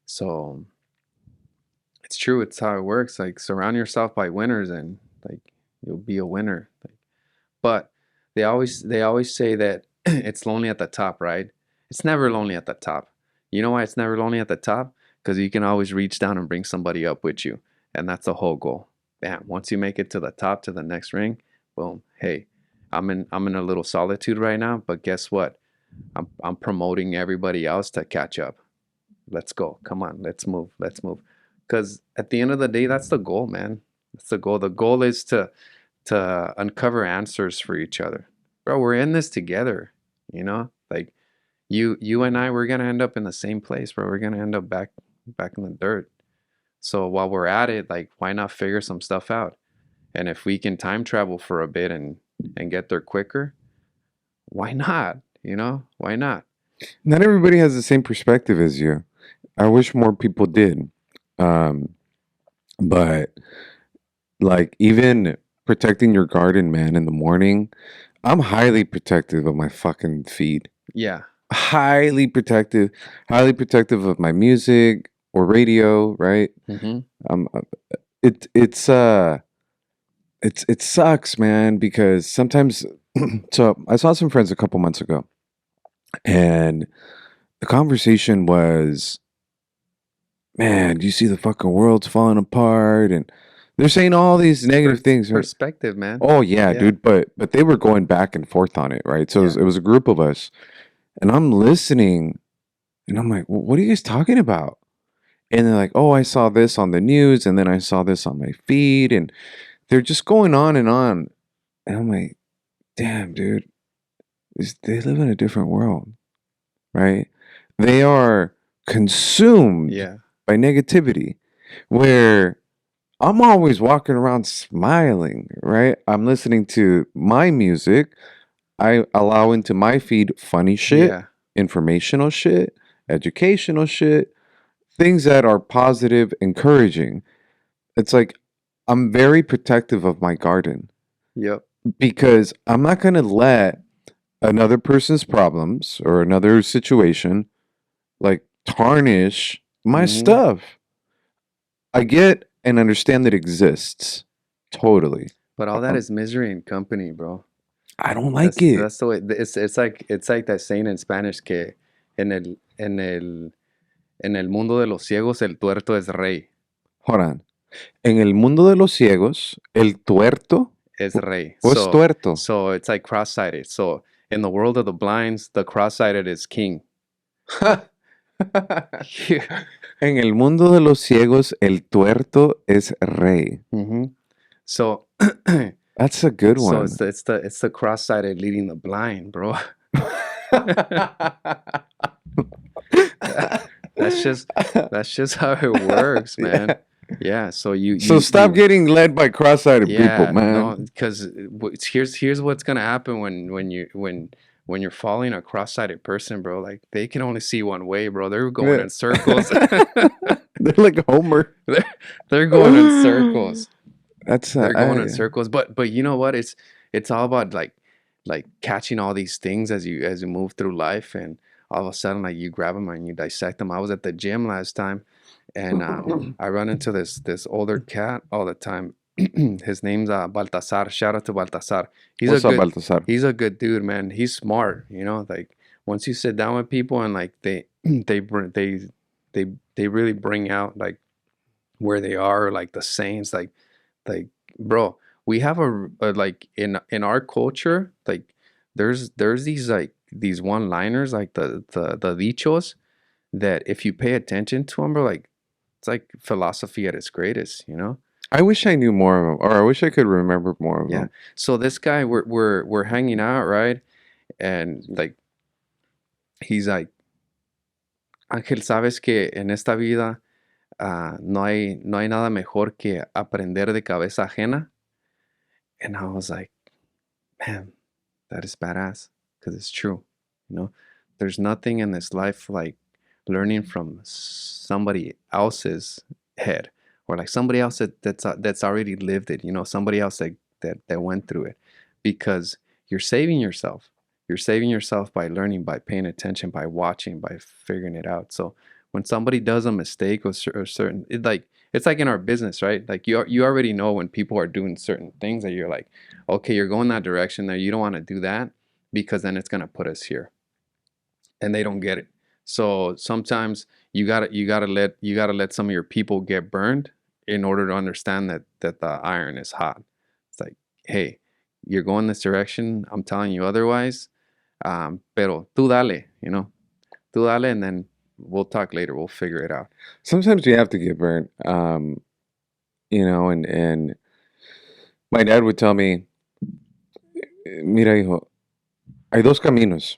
So it's true. It's how it works. Like surround yourself by winners, and like you'll be a winner. Like, but they always say that it's lonely at the top, right? It's never lonely at the top. You know why it's never lonely at the top? Because you can always reach down and bring somebody up with you, and that's the whole goal. Bam! Once you make it to the top, to the next ring, boom. Hey, I'm in a little solitude right now, but guess what? I'm promoting everybody else to catch up. Let's go. Come on, let's move. Let's move. Because at the end of the day, that's the goal, man. That's the goal. The goal is to uncover answers for each other. Bro, we're in this together, you know? Like you and I, we're gonna end up in the same place, bro. We're gonna end up back in the dirt. So while we're at it, like why not figure some stuff out? And if we can time travel for a bit and get there quicker, why not? You know? Why not? Not everybody has the same perspective as you. I wish more people did. Um, but like even protecting your garden, man, in the morning, I'm highly protective of my fucking feed. Yeah. Highly protective of my music or radio, right? Mm-hmm. Um, uh, it sucks, man, because sometimes. So I saw some friends a couple months ago, and the conversation was, "Man, do you see the fucking world's falling apart?" And they're saying all these negative things, right? Perspective, man. Oh yeah, Yeah. dude, but they were going back and forth on it, right? So Yeah. it was a group of us, and I'm listening, and I'm like, "What are you guys talking about?" And they're like, "Oh, I saw this on the news, and then I saw this on my feed," and they're just going on and on. And I'm like, "Damn, dude, they live in a different world, right? They are consumed Yeah. by negativity, where I'm always walking around smiling, right? I'm listening to my music. I allow into my feed funny shit, Yeah. informational shit, educational shit, things that are positive, encouraging. It's like I'm very protective of my garden Yep. because I'm not going to let another person's problems or another situation like tarnish my Mm-hmm. stuff. I get and understand that it exists totally. But all that Um, is misery and company, bro. I don't like That's it. that's the way. It's like that saying in Spanish que en el mundo de los ciegos el tuerto es rey. Hold on. En el mundo de los ciegos, el tuerto. Es rey. What's So tuerto? so it's like cross-sighted. So in the world of the blinds, the cross-sighted is king. En el mundo de los ciegos, el tuerto es rey. Mm-hmm. So That's a good so one. it's the cross-sighted leading the blind, bro. That, that's just how it works, man. Yeah. Yeah. So you So you stop you getting led by cross-eyed people, yeah, no, man. because here's what's gonna happen when you're following a cross-sighted person, bro. Like they can only see one way, bro. They're going Yeah. in circles. They're like Homer. they're, they're going in circles. That's They're going in circles. But you know what? It's all about like catching all these things as you move through life, and all of a sudden like you grab them and you dissect them. I was at the gym last time, and I run into this older cat all the time. His name's Baltasar. Shout out to Baltasar. He's a What's up, good Baltasar? he's a good dude, man. He's smart, you know. Like once you sit down with people and like they they really bring out like where they are, like the saints, like bro, we have a like in our culture, like there's these like these one liners like the dichos that if you pay attention to them, bro, like it's like philosophy at its greatest, you know? I wish I knew more of them, or I wish I could remember more of Yeah. them. So this guy, we're hanging out, right? And like he's like, Ángel, sabes que en esta vida no hay nada mejor que aprender de cabeza ajena. And I was like, man, that is badass because it's true. You know, there's nothing in this life like learning from somebody else's head or like somebody else that's already lived it. You know, somebody else that went through it, because you're saving yourself. You're saving yourself by learning, by paying attention, by watching, by figuring it out. So when somebody does a mistake or certain, it's like in our business, right? Like you already know when people are doing certain things that you're like, okay, you're going that direction there. You don't want to do that because then it's gonna put us here, and they don't get it. So sometimes you gotta let some of your people get burned in order to understand that the iron is hot. It's like, hey, you're going this direction. I'm telling you otherwise. Pero tú dale, tú dale, and then we'll talk later. We'll figure it out. Sometimes you have to get burnt. And my dad would tell me, mira, hijo, hay dos caminos.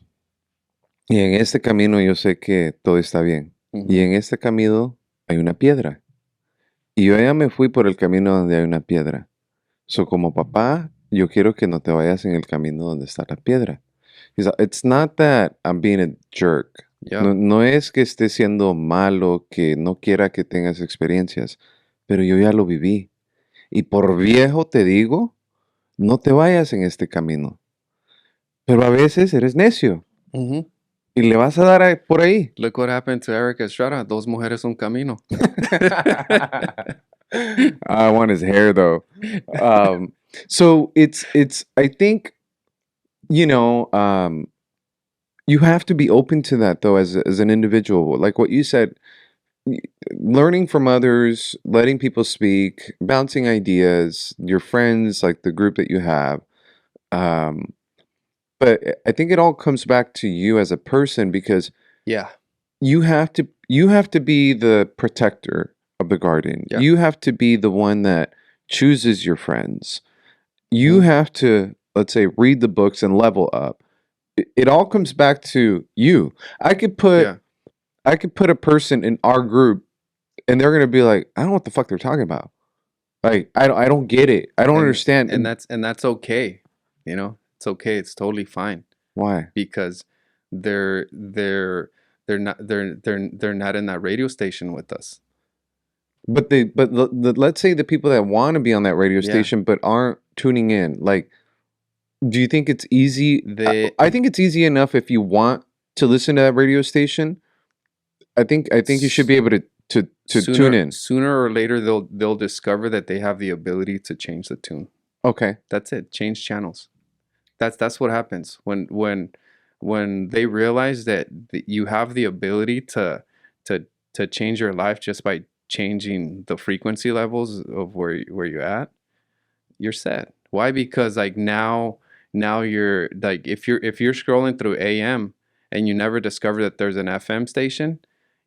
Y en este camino yo sé que todo está bien. Y en este camino hay una piedra. Y yo ya me fui por el camino donde hay una piedra. So, como papá, yo quiero que no te vayas en el camino donde está la piedra. It's not that I'm being a jerk. Yeah. No es que esté siendo malo, que no quiera que tengas experiencias, pero yo ya lo viví. Y por viejo te digo, no te vayas en este camino. Pero a veces eres necio y le vas a dar por ahí. Look what happened to Erica Estrada. Dos mujeres, un camino. I want his hair though. So it's I think, you have to be open to that though as an individual. Like what you said, learning from others, letting people speak, bouncing ideas, your friends, like the group that you have. But I think it all comes back to you as a person because Yeah. you have to be the protector of the garden. Yeah. You have to be the one that chooses your friends. You have to, let's say, read the books and level up. It all comes back to you. I could put a person in our group and they're gonna be like, I don't know what the fuck they're talking about. Like I don't get it. I don't understand. And that's okay. It's okay. It's totally fine. Why? Because they're not in that radio station with us. But let's say the people that want to be on that radio station but aren't tuning in. Like, do you think it's easy? I think it's easy enough if you want to listen to that radio station. I think you should be able to tune in. Sooner or later, they'll discover that they have the ability to change the tune. Okay, that's it. Change channels. That's what happens when they realize that you have the ability to change your life just by changing the frequency levels of where you're at. You're set. Why? Because like now you're like if you're scrolling through AM and you never discover that there's an FM station,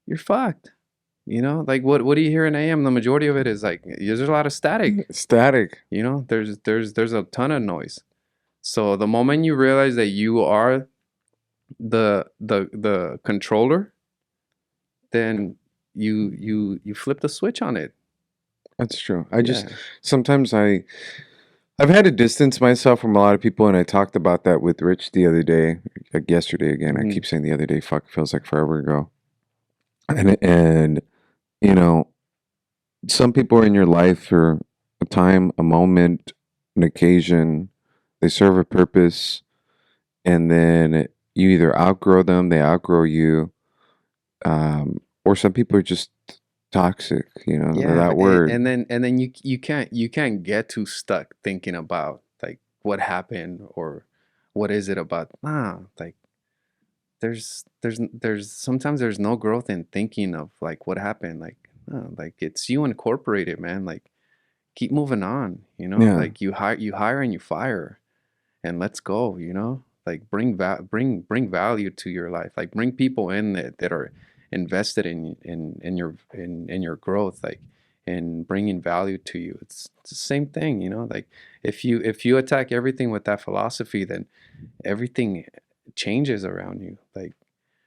you're fucked. Like what do you hear in AM? The majority of it is like there's a lot of static. There's a ton of noise. So the moment you realize that you are the controller, then you flip the switch on it. That's true. Sometimes I've had to distance myself from a lot of people, and I talked about that with Rich the other day, like yesterday again. I keep saying the other day, fuck, feels like forever ago. And some people are in your life for a time, a moment, an occasion. They serve a purpose, and then you either outgrow them, they outgrow you, or some people are just toxic. That word. And then you can't get too stuck thinking about like what happened or what is it about. Like there's sometimes there's no growth in thinking of like what happened. Like it's you incorporated, man. Like keep moving on. Like you hire and you fire. And let's go, like bring value to your life, like bring people in that are invested in your growth, like in bringing value to you. It's the same thing, like if you attack everything with that philosophy, then everything changes around you. Like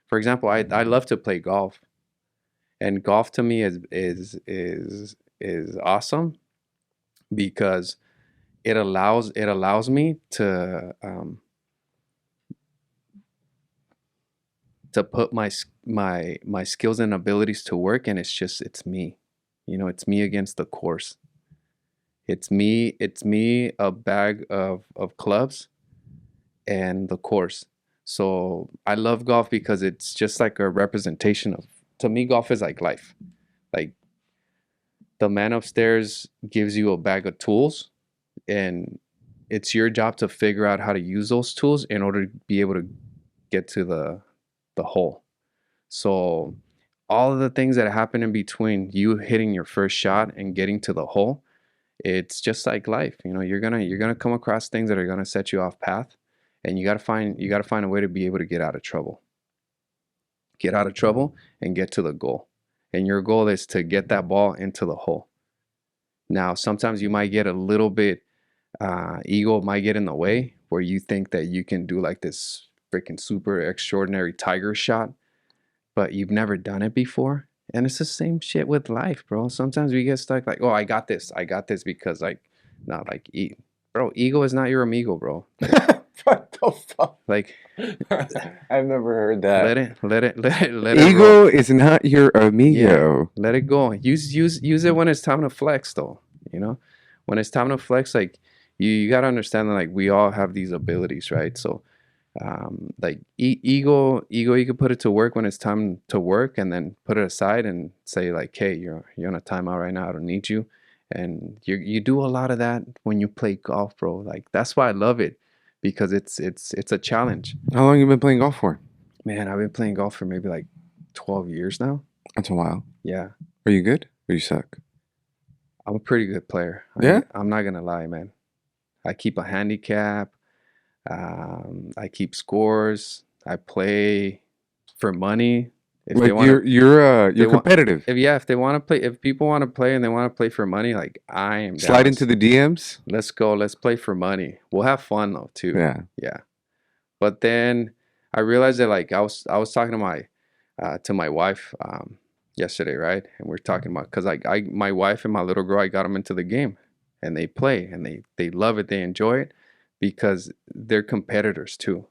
for example, I love to play golf, and golf to me is awesome because it allows me to put my skills and abilities to work, and it's me. It's me against the course. It's me a bag of clubs, and the course. So I love golf because it's just like a representation of, to me, golf is like life. Like the man upstairs gives you a bag of tools, and it's your job to figure out how to use those tools in order to be able to get to the hole. So all of the things that happen in between you hitting your first shot and getting to the hole, it's just like life. You know, you're gonna come across things that are gonna set you off path, and you gotta find a way to be able to get out of trouble. Get out of trouble and get to the goal. And your goal is to get that ball into the hole. Now, sometimes you might get a little bit ego might get in the way where you think that you can do like this freaking super extraordinary tiger shot, but you've never done it before. And it's the same shit with life, bro. Sometimes we get stuck like, oh, I got this because like, not like, bro, ego is not your amigo, bro. What the fuck? Like, I've never heard that. let it roll. Ego is not your Yeah, amigo. let it go. Use it when it's time to flex, though. You know, when it's time to flex, like you gotta understand that like we all have these abilities, right? So, like ego, you can put it to work when it's time to work, and then put it aside and say like, hey, you're on a timeout right now. I don't need you. And you do a lot of that when you play golf, bro. Like that's why I love it, because it's a challenge. How long you been playing golf for? Man, I've been playing golf for maybe like 12 years now. That's a while. Yeah. Are you good or you suck? I'm a pretty good player. Yeah? I'm not gonna lie, man. I keep a handicap. I keep scores. I play for money. If they Like want, you're they want- competitive. if they want to play, if people want to play and they want to play for money, like I am down. Slide into the DMs. Let's go. Let's play for money. We'll have fun though too. Yeah. Yeah. But then I realized that like I was talking to my wife yesterday, right? And we're talking about, because like my wife and my little girl, I got them into the game, and they play and they love it, they enjoy it, because they're competitors too.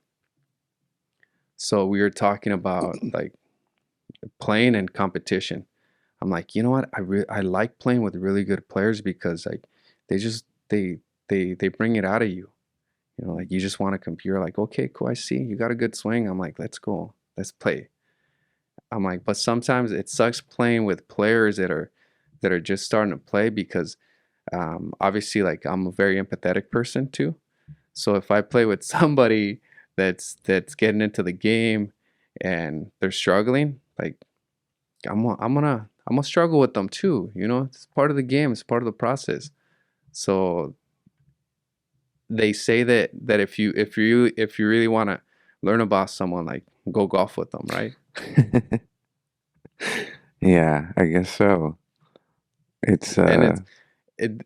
So we were talking about like playing and competition. I'm like, you know what? I like playing with really good players, because like they just they bring it out of you. You know, like you just want to compete. You're like, okay, cool, I see you got a good swing. I'm like, let's go, let's play. I'm like, but sometimes it sucks playing with players that are just starting to play, because obviously like I'm a very empathetic person too. So if I play with somebody that's getting into the game and they're struggling, like I'm gonna struggle with them too. You know, it's part of the game. It's part of the process. So they say that if you really want to learn about someone, like go golf with them, right? Yeah, I guess so. It's And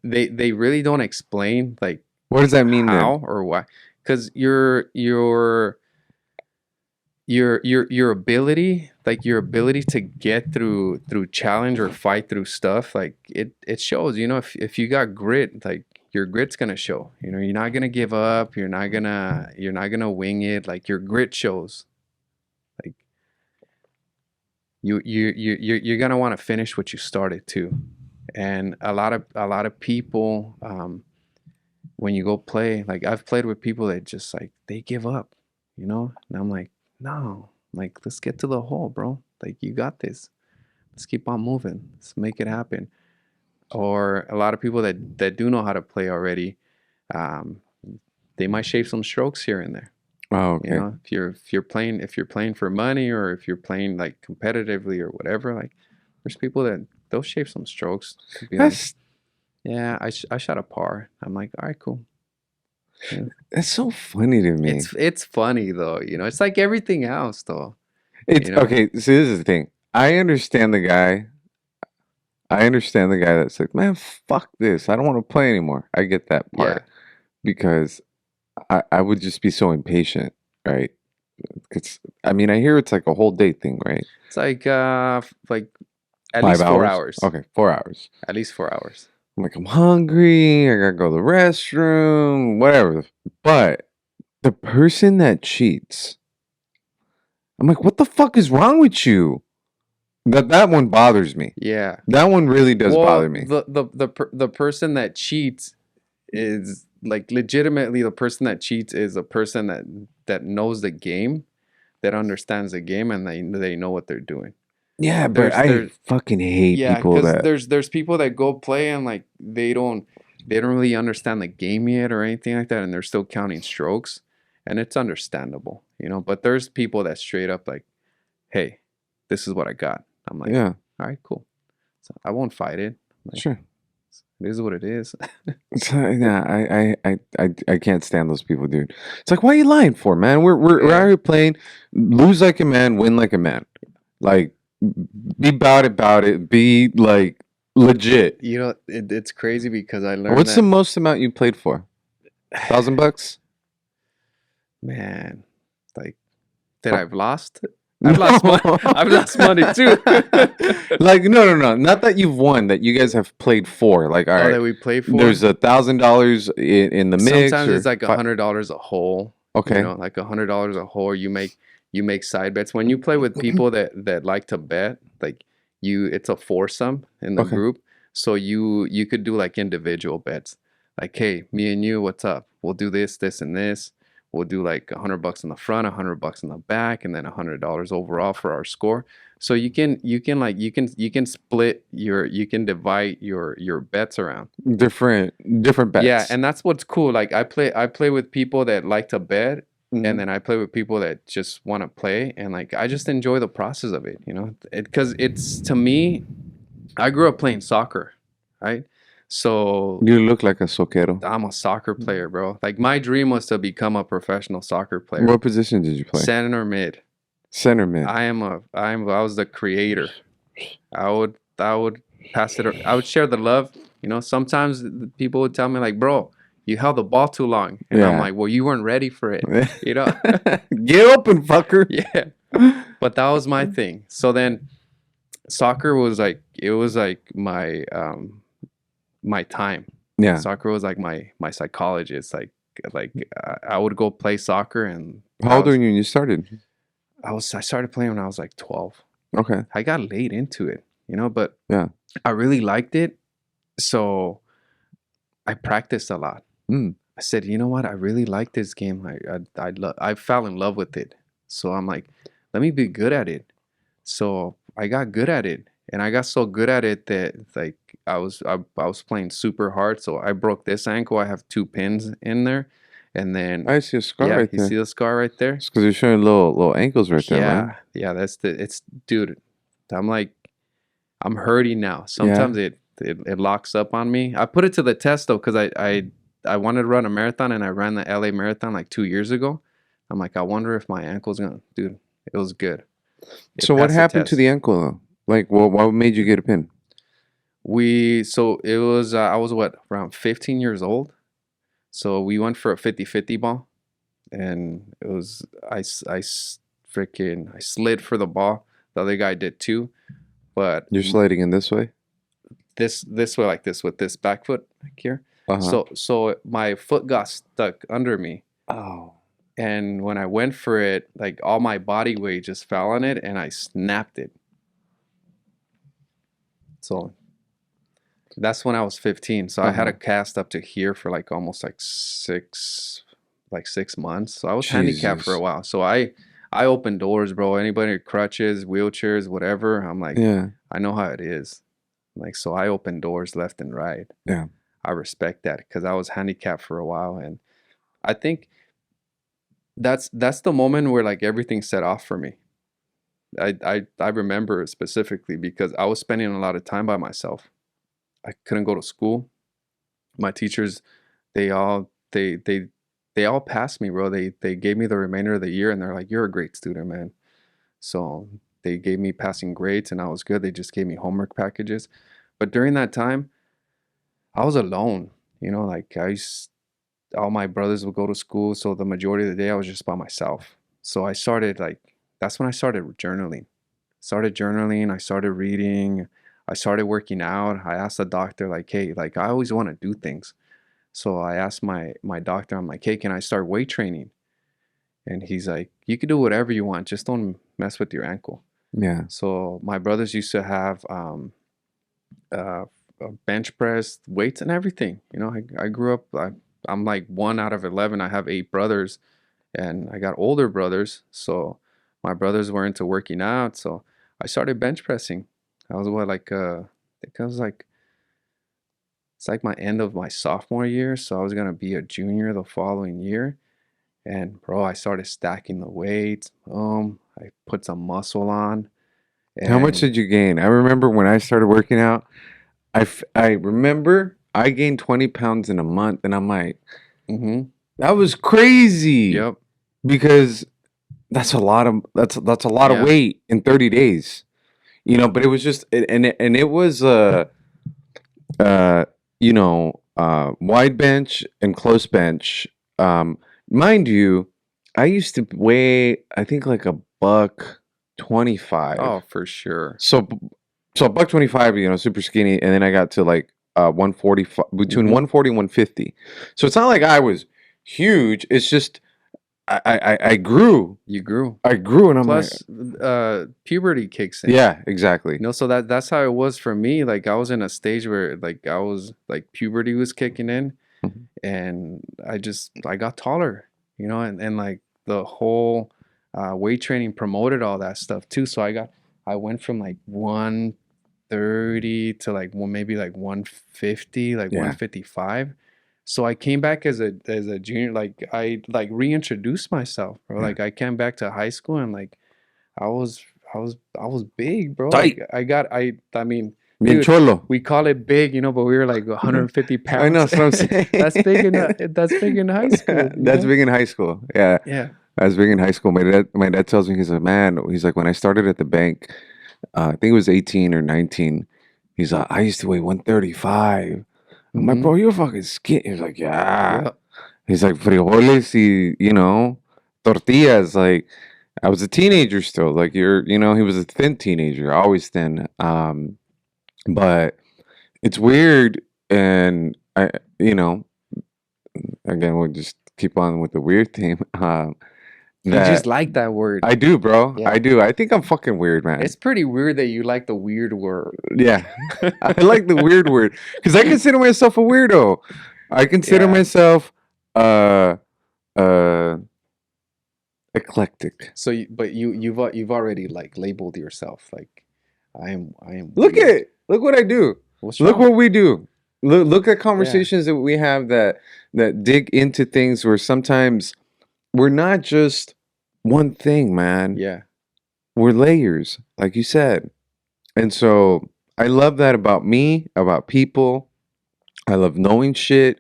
they really don't explain like what does that mean how then? or why, because your ability, like your ability to get through challenge or fight through stuff, like it shows. You know, if you got grit, like your grit's gonna show. You know, you're not gonna give up. You're not gonna wing it. Like your grit shows. Like you're gonna want to finish what you started too. And a lot of people, when you go play, like I've played with people that just like they give up, you know, and I'm like, no, like let's get to the hole, bro. Like you got this. Let's keep on moving. Let's make it happen. Or a lot of people that do know how to play already, um, they might shave some strokes here and there. Oh, You okay. know, if you're playing for money, or if you're playing like competitively or whatever, like there's people that they'll shave some strokes. To be honest. That's Yeah, I shot a par. I'm like, all right, cool. Yeah. that's so funny to me. It's funny though, you know. It's like everything else though, It's you know. okay. So this is the thing. I understand the guy. I understand the guy that's like, man, fuck this. I don't want to play anymore. I get that Yeah, part because I would just be so impatient, right? It's I mean, I hear it's like a whole day thing, right? it's like at 5 least 4 hours. hours. Okay, 4 hours. At least 4 hours. I'm like, I'm hungry. I gotta go to the restroom, whatever. But the person that cheats, I'm like, what the fuck is wrong with you? That one bothers me. Yeah. That one really does Well, bother me. the person that cheats, is like legitimately the person that cheats is a person that knows the game, that understands the game, and they know what they're doing. Yeah, but I There's fucking hate Yeah, people because that. there's people that go play and like they don't really understand the game yet or anything like that, and they're still counting strokes, and it's understandable, you know. But there's people that straight up like, hey, this is what I got. I'm like, Yeah, all right, cool. So I won't fight it. Like, sure. it is what it is. Yeah, I can't stand those people, dude. It's like, why are you lying for, man? We're Yeah. already playing. Lose like a man, win like a man. Like, be about it. Be like legit. You know, it's crazy because I learned What's the that, most amount you played for? $1,000? man, like that Fuck. I've lost. I've lost money. No. I've lost money too. Like, no. Not that you've won, that you guys have played for. Like, all Oh, right, that we play there's for. $1,000 in the mix, Sometimes it's or like $100 a hole. You okay. know, like $100 a hole. You make side bets when you play with people that like to bet. Like it's a foursome in the Okay. group, so you could do like individual bets. Like, hey, me and you, what's up? We'll do this, this, and this. We'll do like $100 in the front, $100 in the back, and then $100 overall for our score. So you can split you can divide your bets around. Different Yeah, bets. and that's what's cool. Like I play with people that like to bet, and Mhm. then I play with people that just want to play, and like I just enjoy the process of it, you know? Because it's to me, I grew up playing soccer, right? So You look like a soquero. I'm a soccer player, bro. Like my dream was to become a professional soccer player. What position did you play? Center mid. Center mid. I was the creator. I would pass it. I would share the love. You know, sometimes people would tell me like, "Bro, you held the ball too long," and I'm Yeah. like, "Well, you weren't ready for it." You know? Get open, fucker. Yeah. But that was my thing. So then, soccer was like it was like my time. Yeah. Soccer was like my psychologist. I would go play soccer, and How old are you when you started? I started playing when I was like 12. Okay. I got late into it, you know, but Yeah. I really liked it. So I practiced a lot. Mm. I said, you know what? I really like this game. I fell in love with it. So I'm like, let me be good at it. So I got good at it, and I got so good at it that like I was playing super hard. So I broke this ankle. I have two pins in there, and then I see a scar yeah, right you see there. the scar right there? It's because you're showing little ankles right there, man. Yeah. It's dude. I'm like I'm hurting now. Yeah. Sometimes it locks up on me. I put it to the test though, because I wanted to run a marathon, and I ran the LA marathon like 2 years ago. I'm like, I wonder if my ankle's gonna, dude. It was good. It So what passed the happened to the test. ankle though? Like, what made you get a pin? So it was I was what, around 15 years old. So we went for a 50-50 ball, and it was freaking I slid for the ball. The other guy did too, but You're sliding in this way. this way, like this, with this back foot like here. Uh huh. So my foot got stuck under me, Oh. and when I went for it, like all my body weight just fell on it, and I snapped it. So that's when I was 15. So I Uh had a huh. cast up to here for like almost like 6 months. So I was handicapped for a Jesus. while. So I opened doors, bro. Anybody with crutches, wheelchairs, whatever. I'm like, Yeah. I know how it is. Like, so I opened doors left and right. Yeah. I respect that because I was handicapped for a while, and I think that's the moment where like everything set off for me. I remember it specifically because I was spending a lot of time by myself. I couldn't go to school. My teachers, they all they all passed me, bro. They gave me the remainder of the year, and they're like, "You're a great student, man." So they gave me passing grades, and I was good. They just gave me homework packages. But during that time, I was alone. You know, like all my brothers would go to school, so the majority of the day I was just by myself. So I started like that's when I started journaling. Started journaling, I started reading, I started working out. I asked the doctor like, "Hey, like I always want to do things." So I asked my doctor, I'm like, "Hey, can I start weight training?" And he's like, "You can do whatever you want, just don't mess with your ankle." Yeah. So my brothers used to have uh, bench press, weights, and everything. You know, I grew up. I'm like one out of 11. I have 8 brothers, and I got older brothers. So my brothers were into working out. So I started bench pressing. I was what like I think I was like it's like my end of my sophomore year. So I was gonna be a junior the following year. And bro, I started stacking the weights. I put some muscle on, How much and did you gain? I remember when I started working out, I remember I gained 20 pounds in a month, and I'm like, mm-hmm, that was crazy yep, because that's a lot of yeah, weight in 30 days. You know, but it was just and it was uh wide bench and close bench. Um Mind you, I used to weigh I think like a buck 25. oh for sure, So so a buck 25, you know, super skinny, and then I got to like 145, between mm-hmm. 140 and 150. So it's not like I was huge. It's just I grew. You grew. I grew and I'm like, Plus, puberty kicks in. yeah, exactly. You know, so that's how it was for me. Like I was in a stage where like I was like puberty was kicking in, Mhm. and I got taller. You know, and like the whole weight training promoted all that stuff too. So I went from like 130 to like maybe like 150, like Yeah. 155. So I came back as a junior, like I like reintroduced myself, bro. Yeah. Like I came back to high school and like I was I was big, bro. Like Tight. I mean, Bien dude, cholo. we call it big, you know, but we were like 150 I know, pounds. that's what I'm saying. That's big in high school, you That's know? big in high school. Yeah. Yeah. That's big in high school. My dad tells me, he's like, man, he's like, when I started at the bank, I think it was 18 or 19. He's like, I used to weigh 135. I'm like, Mm-hmm. bro, you're fucking skinny. He's like, yeah. Yeah. He's like, frijoles y, tortillas. Like, I was a teenager still. Like, he was a thin teenager, always thin. But it's weird. And you know, again, we'll just keep on with the weird theme. You just That like that word. I do, bro. I Yeah. do. I think I'm fucking weird, man. It's pretty weird that you like the weird word. Yeah. I like the weird word because I consider myself a weirdo. I consider Yeah. myself uh uh eclectic. So, but you've already like labeled yourself like I am Look weird. at Look what I do. What's Look wrong? what we do. Look at Yeah. conversations that we have that dig into things where sometimes we're not just one thing, man. Yeah. We're layers, like you said. And so I love that about me, about people. I love knowing shit.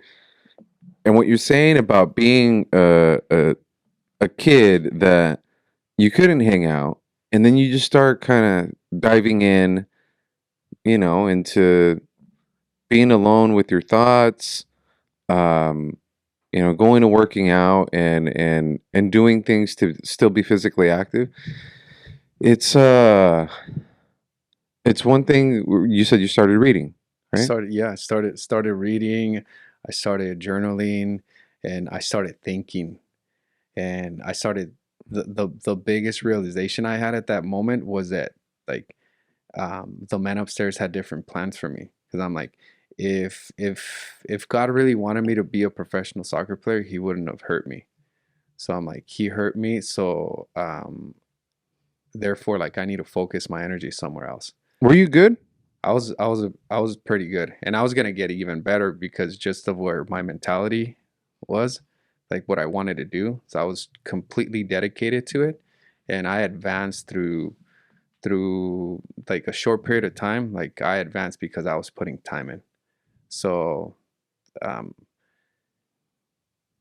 And what you're saying about being a kid that you couldn't hang out, and then you just start kind of diving in, into being alone with your thoughts, um, going to working out and doing things to still be physically active. It's it's one thing. You said you started reading, right? I started reading, I started journaling, and I started thinking. And I started the biggest realization I had at that moment was that like the man upstairs had different plans for me. Because I'm like, if God really wanted me to be a professional soccer player, he wouldn't have hurt me. So I'm like, he hurt me, so therefore like I need to focus my energy somewhere else. Were you good? I was pretty good, and I was gonna get even better because just of where my mentality was, like what I wanted to do. So I was completely dedicated to it, and I advanced through like a short period of time. Like I advanced because I was putting time in. So um,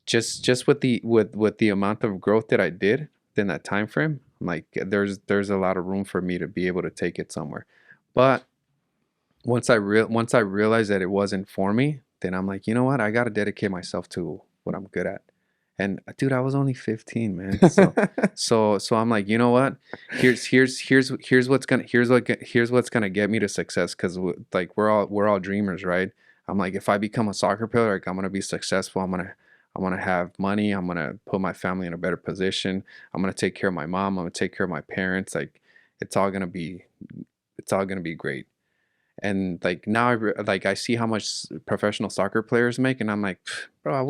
just with the amount of growth that I did in that time frame, I'm like there's a lot of room for me to be able to take it somewhere. But once I realized that it wasn't for me, then I'm like, you know what? I got to dedicate myself to what I'm good at. And dude, I was only 15, man. So I'm like, you know what? Here's what's gonna get me to success. Because like we're all dreamers, right? I'm like, if I become a soccer player, like I'm gonna be successful. I'm gonna have money. I'm gonna put my family in a better position. I'm gonna take care of my mom. I'm gonna take care of my parents. Like it's all gonna be great. And like now like I see how much professional soccer players make, and I'm like, bro, I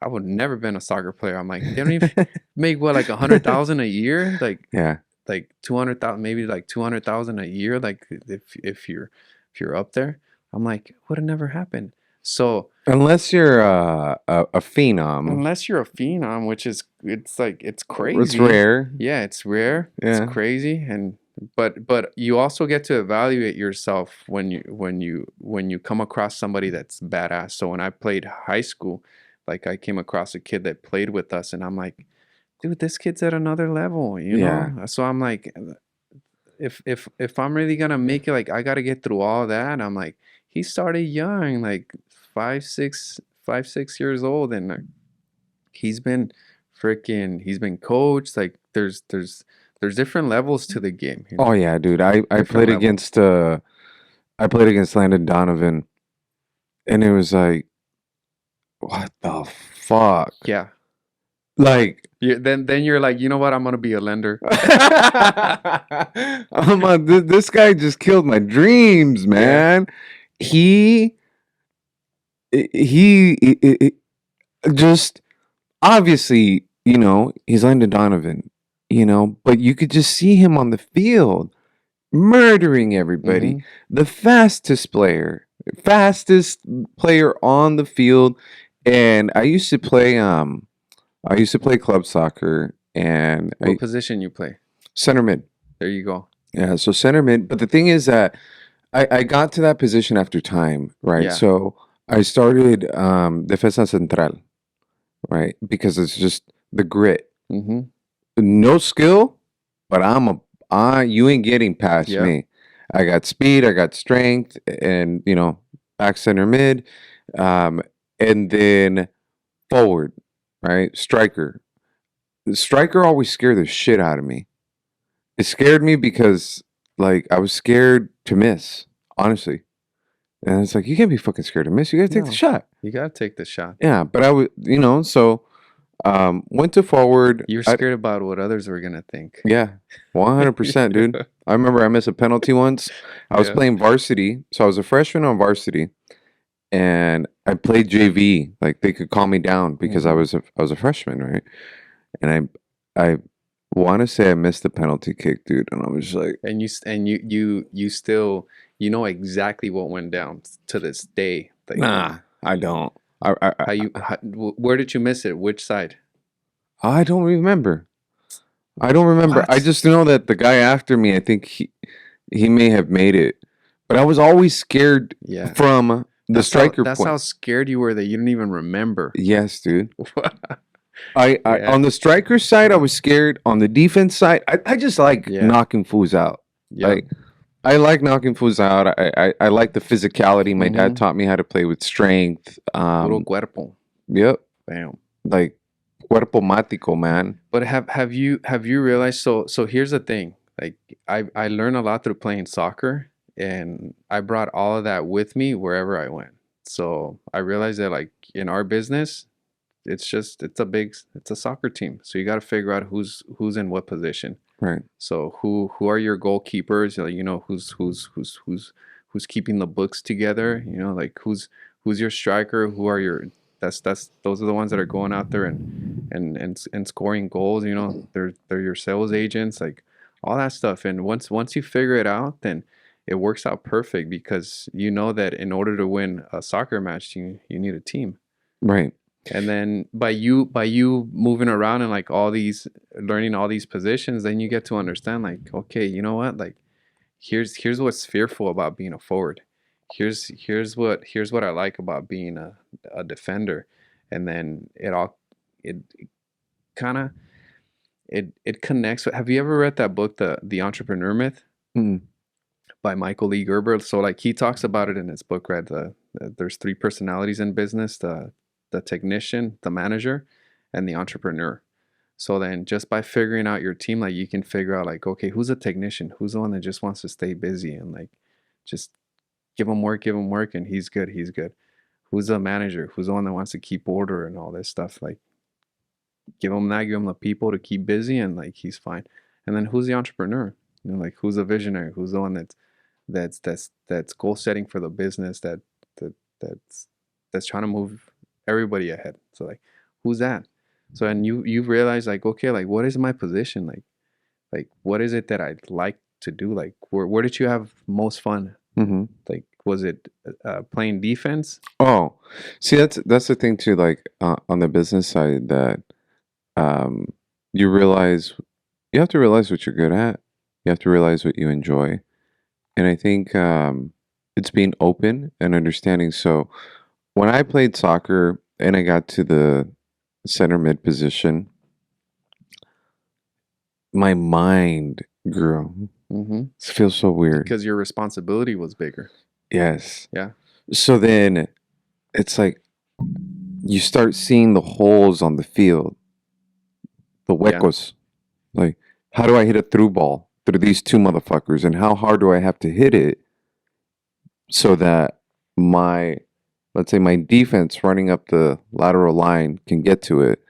would never been a soccer player. I'm like, they don't even make what, like 100,000 a year, Yeah. like 200,000, maybe like 200,000 a year, like if you're up there. I'm like, would have never happened. So Unless you're a phenom, unless you're a phenom, which is, it's like, it's it's crazy. rare. Yeah, it's rare. It's Yeah. crazy. And but you also get to evaluate yourself when you come across somebody that's badass. So when I played high school, like I came across a kid that played with us, and I'm like, dude, this kid's at another level, you Yeah. know? So I'm like, if I'm really gonna make it, like I gotta get through all that. I'm like, he started young, like 5, 6 years old, and he's been he's been coached. Like there's different levels to the game, you Oh know? yeah, dude. I Different played levels. against Landon Donovan, and it was like, what the fuck? Yeah. Like, Yeah, then you're like, you know what? I'm gonna be a lender. this guy just killed my dreams, Yeah. man. He he just obviously, he's Landon Donovan, but you could just see him on the field murdering everybody. Mm-hmm. The fastest player on the field. And I used to play club soccer and What position you play? center mid. There you go. Yeah, so center mid. But the thing is that I got to that position after time, right? Yeah. So I started defensa central, right? Because it's just the grit. Mm-hmm. No skill, but you ain't getting past Yeah. me. I got speed, I got strength, and back center mid, um, and then forward, right? Striker. The striker always scared the shit out of me. It scared me because like I was scared to miss, honestly. And it's like you can't be fucking scared to miss. You gotta take the No, shot. you gotta take the shot. Yeah, but I would, so went to forward. You're I scared about what others were gonna think. Yeah, 100%, dude. I remember I missed a penalty once. I was Yeah. playing varsity, so I was a freshman on varsity, and I played JV. Like they could call me down because Mhm. I was a freshman, right? And I want to say I missed the penalty kick, dude, and I was like, And you still, you know exactly what went down to this day. Like nah, I don't. where did you miss it? Which side? I don't remember. I don't remember. I What? just know that the guy after me, I think he may have made it, but I was always scared Yeah. from the striker That's how point. scared you were that you didn't even remember. Yes, dude. I Yeah. on the striker side, I was scared. On the defense side, I just like Yeah. knocking fools out. Yeah. Like I like knocking fools out. I like the physicality. My dad Mhm. taught me how to play with strength. Puro cuerpo. Yep, Bam. like cuerpo mático, man. But have you realized, so here's the thing. Like I learned a lot through playing soccer, and I brought all of that with me wherever I went. So I realized that like in our business, it's a soccer team. So you got to figure out who's in what position. Right. So who are your goalkeepers? You know, who's keeping the books together? You know, like who's your striker? Who are your that's those are the ones that are going out there and scoring goals. You know, they're your sales agents, like all that stuff. And once you figure it out, then it works out perfect because you know that in order to win a soccer match, you need a team. Right. And then by you moving around and like all these learning all these positions, then you get to understand like, okay, you know what? Like here's what's fearful about being a forward. Here's what I like about being a defender. And then it kind of it connects. Have you ever read that book, the Entrepreneur Myth Mm. by Michael Lee Gerber? So like he talks about it in his book, right? There's three personalities in business: the technician, the manager, and the entrepreneur. So then just by figuring out your team, like you can figure out like, okay, who's a technician? Who's the one that just wants to stay busy and like just give him work, and he's good, he's good. Who's the manager? Who's the one that wants to keep order and all this stuff? Like give him that, give him the people to keep busy, and like he's fine. And then who's the entrepreneur? You know, like who's the visionary? Who's the one that's goal setting for the business, that that's that's trying to move everybody ahead. So like, who's that? So and you realize like, okay, like what is my position? Like what is it that I like to do? Like where did you have most fun? Mm-hmm. Like was it playing defense? Oh, see, that's the thing too. Like on the business side, that um, you realize you have to realize what you're good at. You have to realize what you enjoy, and I think it's being open and understanding. So when I played soccer and I got to the center mid position, my mind grew. Mm-hmm. It feels so weird. Because your responsibility was bigger. Yes. Yeah. So then it's like you start seeing the holes on the field, the Yeah. huecos. Like, how do I hit a through ball through these two motherfuckers? And how hard do I have to hit it so that my, let's say, my defense running up the lateral line can get to it?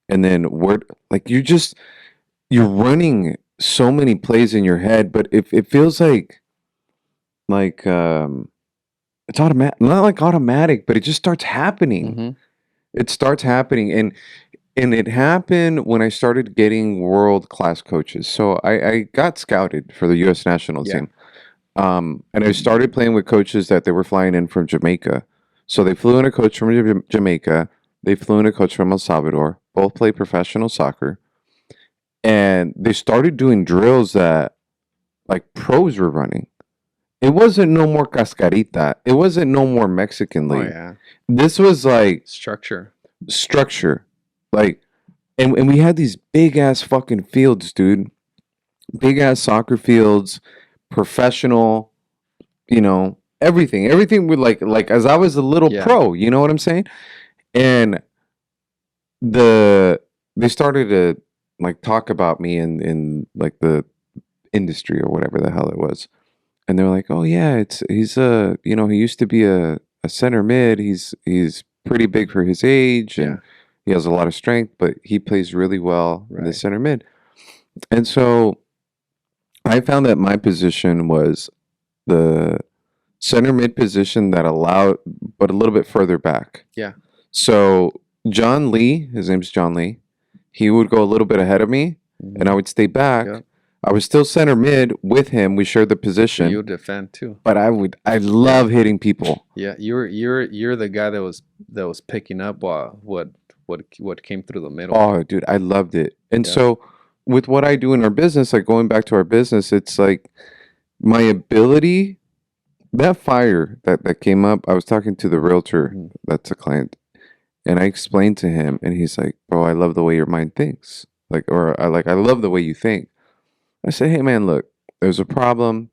And then where, like, you're running so many plays in your head, but it feels like, it's automatic, not like automatic, but it just starts happening. Mm-hmm. It starts happening. And it happened when I started getting world class coaches. So I got scouted for the U.S. national Yeah. team. And I started playing with coaches that they were flying in from Jamaica. So they flew in a coach from Jamaica. They flew in a coach from El Salvador. Both play professional soccer. And they started doing drills that like pros were running. It wasn't no more cascarita. It wasn't no more Mexican Oh league. yeah. This was like Structure. structure. Like, and we had these big ass fucking fields, dude. Big ass soccer fields, professional, everything. Everything with like as I was a little Yeah. pro, you know what I'm saying? And they started to like talk about me in like the industry or whatever the hell it was. And they're like, "Oh yeah, he's he used to be a center mid. He's pretty big for his age Yeah. and he has a lot of strength, but he plays really well in the Right. center mid." And so I found that my position was the center mid position that allowed, but a little bit further back. Yeah. So John Lee, his name's John Lee, he would go a little bit ahead of me, and I Mm-hmm. would stay back. Yep. I was still center mid with him. We shared the But position, you'll defend too. but I love hitting people. Yeah. You're the guy that was picking up what came through the middle. Oh, dude, I loved it. And Yeah. so with what I do in our business, like going back to our business, it's like my ability, that fire that came up. I was talking to the realtor Mhm. that's a client, and I explained to him, and he's like, "Bro, I love the way your mind thinks." Like, or I love the way you think. I said, "Hey, man, look, there's a problem.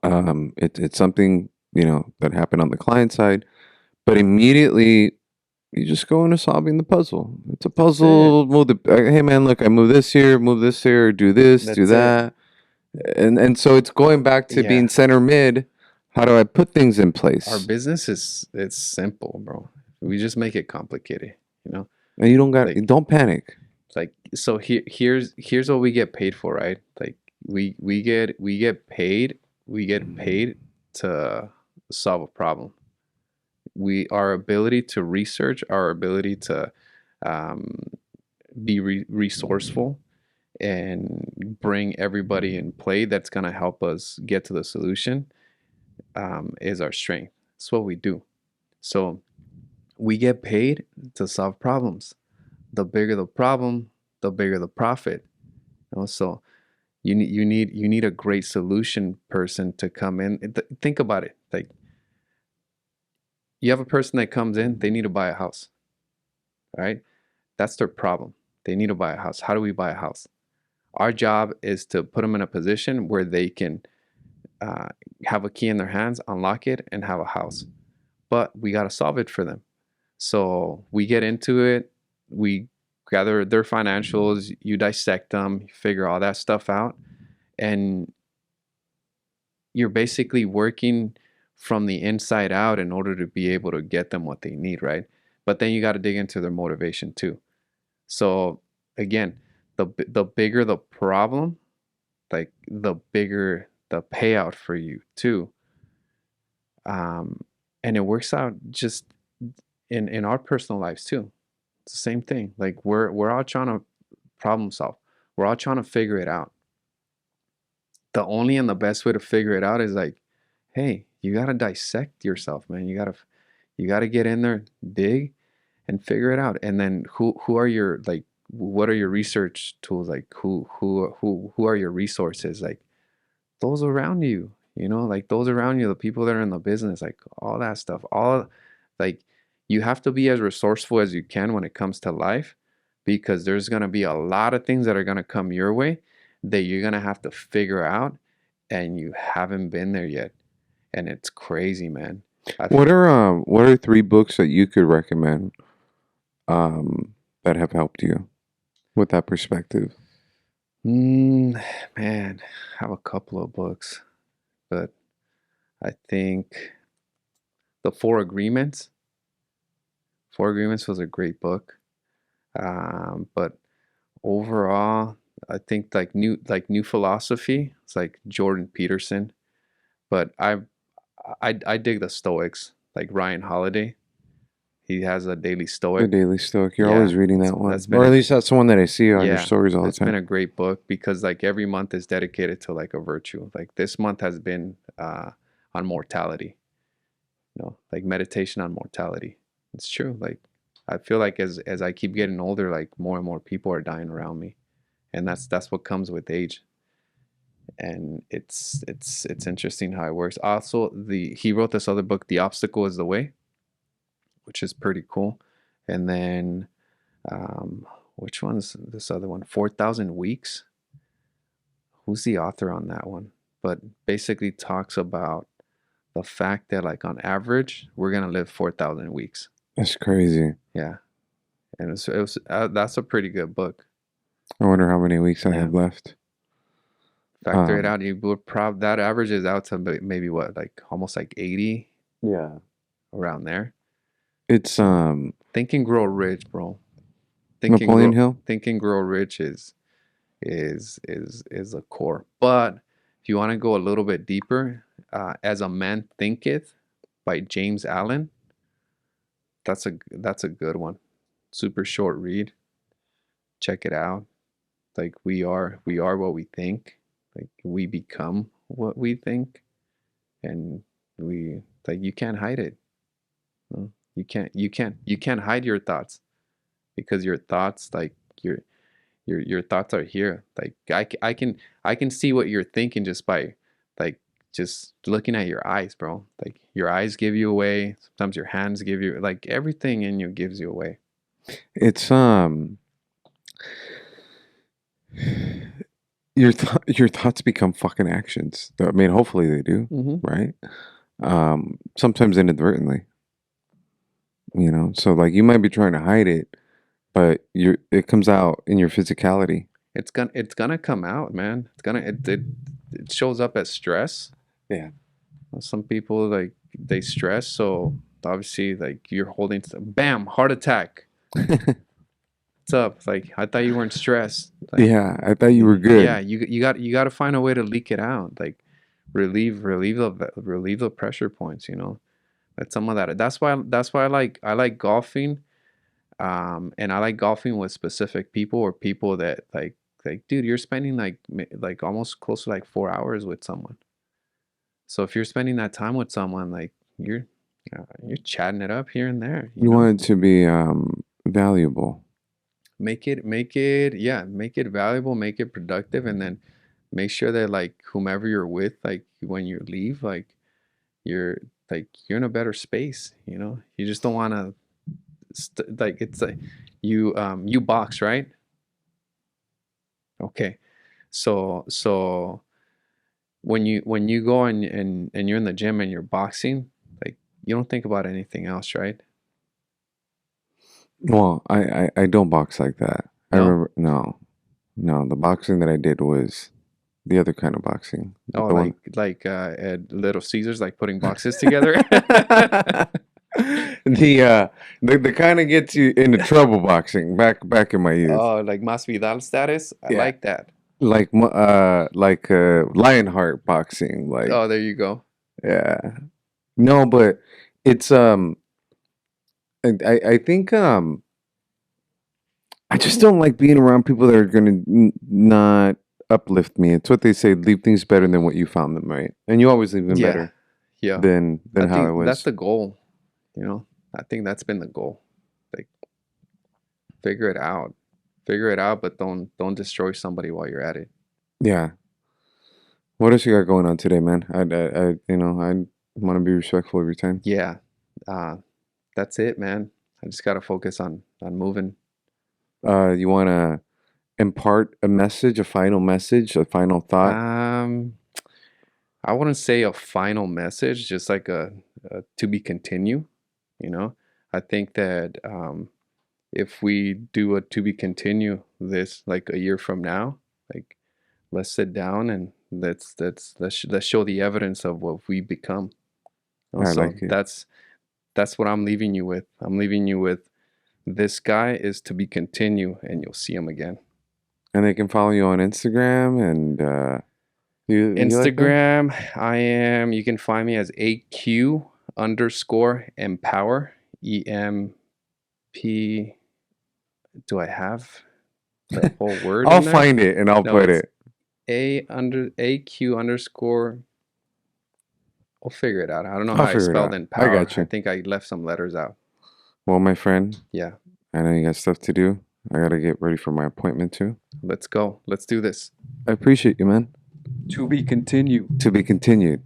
It's something that happened on the client side, but immediately you just go into solving the puzzle. It's a That's it. puzzle. Hey, man, look, I move this here, do this, do That's it. that, and so it's going back to Yeah. being center mid. How do I put things in Our place? business is it's simple, bro. We just make it complicated, you know? And you Like don't panic. like so here's what we get paid for, right? Like we get paid to solve a problem. Our ability to research, our ability to um, be resourceful and bring everybody in play that's going to help us get to the solution is our strength. It's what we do. So we get paid to solve problems. The bigger the problem, the bigger the profit. So you need a great solution person to come in. Think about it. Like you have a person that comes in, they need to buy a house, right? That's their problem. They need to buy a house. How do we buy a house? Our job is to put them in a position where they can uh, have a key in their hands, unlock it, and have a house. But we got to solve it for them. So we get into it. We gather their financials. You dissect them. You figure all that stuff out, and you're basically working from the inside out in order to be able to get them what they need, right? But then you got to dig into their motivation too. So again, the bigger the problem, like the bigger the payout for you too. And it works out just in our personal lives too. It's the same thing. Like we're all trying to problem solve. We're all trying to figure it out. The only and the best way to figure it out is like, hey, you gotta dissect yourself, man. You gotta get in there, dig, and figure it out. And then who are your like what are your research tools? Like who are your resources? Like those around you, like those around you, the people that are in the business, like all that stuff. All like you have to be as resourceful as you can when it comes to life, because there's gonna be a lot of things that are gonna come your way that you're gonna have to figure out, and you haven't been there yet. And it's crazy, man. What are 3 books that you could recommend that have helped you with that perspective? Man, I have a couple of books, but I think the Four Agreements was a great book. But overall, I think like new philosophy. It's like Jordan Peterson. But I dig the Stoics, like Ryan Holiday. He has a Daily The Stoic. Daily Stoic. You're Yeah, always reading that one, that's been or at a least that's the one that I see on your yeah, stories all the that's been time. a great book, because like every month is dedicated to like a virtue. Like this month has been on mortality, like meditation on mortality. It's true. Like I feel like as I keep getting older, like more and more people are dying around me, and that's what comes with age. And it's interesting how it works. Also, he wrote this other book, The Obstacle is the Way, which is pretty cool. And then which one's this other one? 4,000 Weeks. Who's the author on that one? But basically talks about the fact that like on average we're gonna live 4,000 weeks. That's crazy. Yeah, and it was that's a pretty good book. I wonder how many weeks I Yeah. have left. Factor it out. You would that averages out to maybe what, like almost like 80, Yeah. around there. It's Think and Grow Rich, bro. Think and Napoleon grow, Hill. Think and Grow Rich is a core. But if you want to go a little bit deeper, As a Man Thinketh by James Allen. That's a good one. Super short read. Check it out. Like we are what we think. Like we become what we think, and we like you can't hide it. No? You can't hide your thoughts, because your thoughts, like your thoughts are here. Like I can see what you're thinking just by like just looking at your eyes, bro. Like your eyes give you away. Sometimes your hands give you, like everything in you gives you away. It's your thoughts become fucking actions. I mean, hopefully they do, right? Sometimes inadvertently, So like you might be trying to hide it, but it comes out in your physicality. It's gonna come out, man. It shows up as stress. Yeah. Some people like they stress, so obviously like you're holding, bam, heart attack. What's up? Like I thought you weren't stressed. Like, Yeah, I thought you were good. yeah, you got to find a way to leak it out. Like relieve the pressure points. That's some of that. That's why I like golfing. And I like golfing with specific people, or people that like dude, you're spending like almost close to like 4 hours with someone. So if you're spending that time with someone, like you're chatting it up here and there. You want it to be valuable. Make it valuable, make it productive, and then make sure that like whomever you're with, like when you leave, like you're you're in a better space. You just don't want to like it's like you box, right? Okay, so when you go and you're in the gym and you're boxing, like you don't think about anything else, right? Well, I don't box like that. I No? remember no. The boxing that I did was the other kind of boxing. Oh, The one- like at Little Caesars, like putting boxes together. the kind of gets you into trouble boxing back in my youth. Oh, like Masvidal status. I Yeah. like that. Lionheart boxing. Like, Oh, there you go. yeah. No, but it's I think I just don't like being around people that are gonna not uplift me. It's what they say: leave things better than what you found them, right? And you always leave them Yeah, better yeah. I than how it think that's was. the goal. You know, I think that's been the goal. Like, figure it out, but don't destroy somebody while you're at it. Yeah. What else you got going on today, man? I want to be respectful of your time. Yeah, uh, that's it, man. I just gotta focus on moving. You want to impart a message, a final message, a final thought? Um, I wouldn't say a final message, just like a to be continue. You know, I think that if we do a to be continue this like a year from now, like let's sit down and let's show the evidence of what we become. I So like it. that's what I'm leaving you with. I'm leaving you with this guy is to be continue, and you'll see him again. And they can follow you on Instagram and you like that? Instagram, I am. You can find me as AQ underscore empower. EMP. Do I have the whole word I'll in there? find it and I'll No, put it's it. AQ underscore. I'll figure it out. I don't know I'll how I figure it spelled out. I empower. got I you. think I left some letters out. Well, my friend, Yeah, I know you got stuff to do. I gotta get ready for my appointment too. let's go. Let's do this. I appreciate you, man. To be continued. To be continued.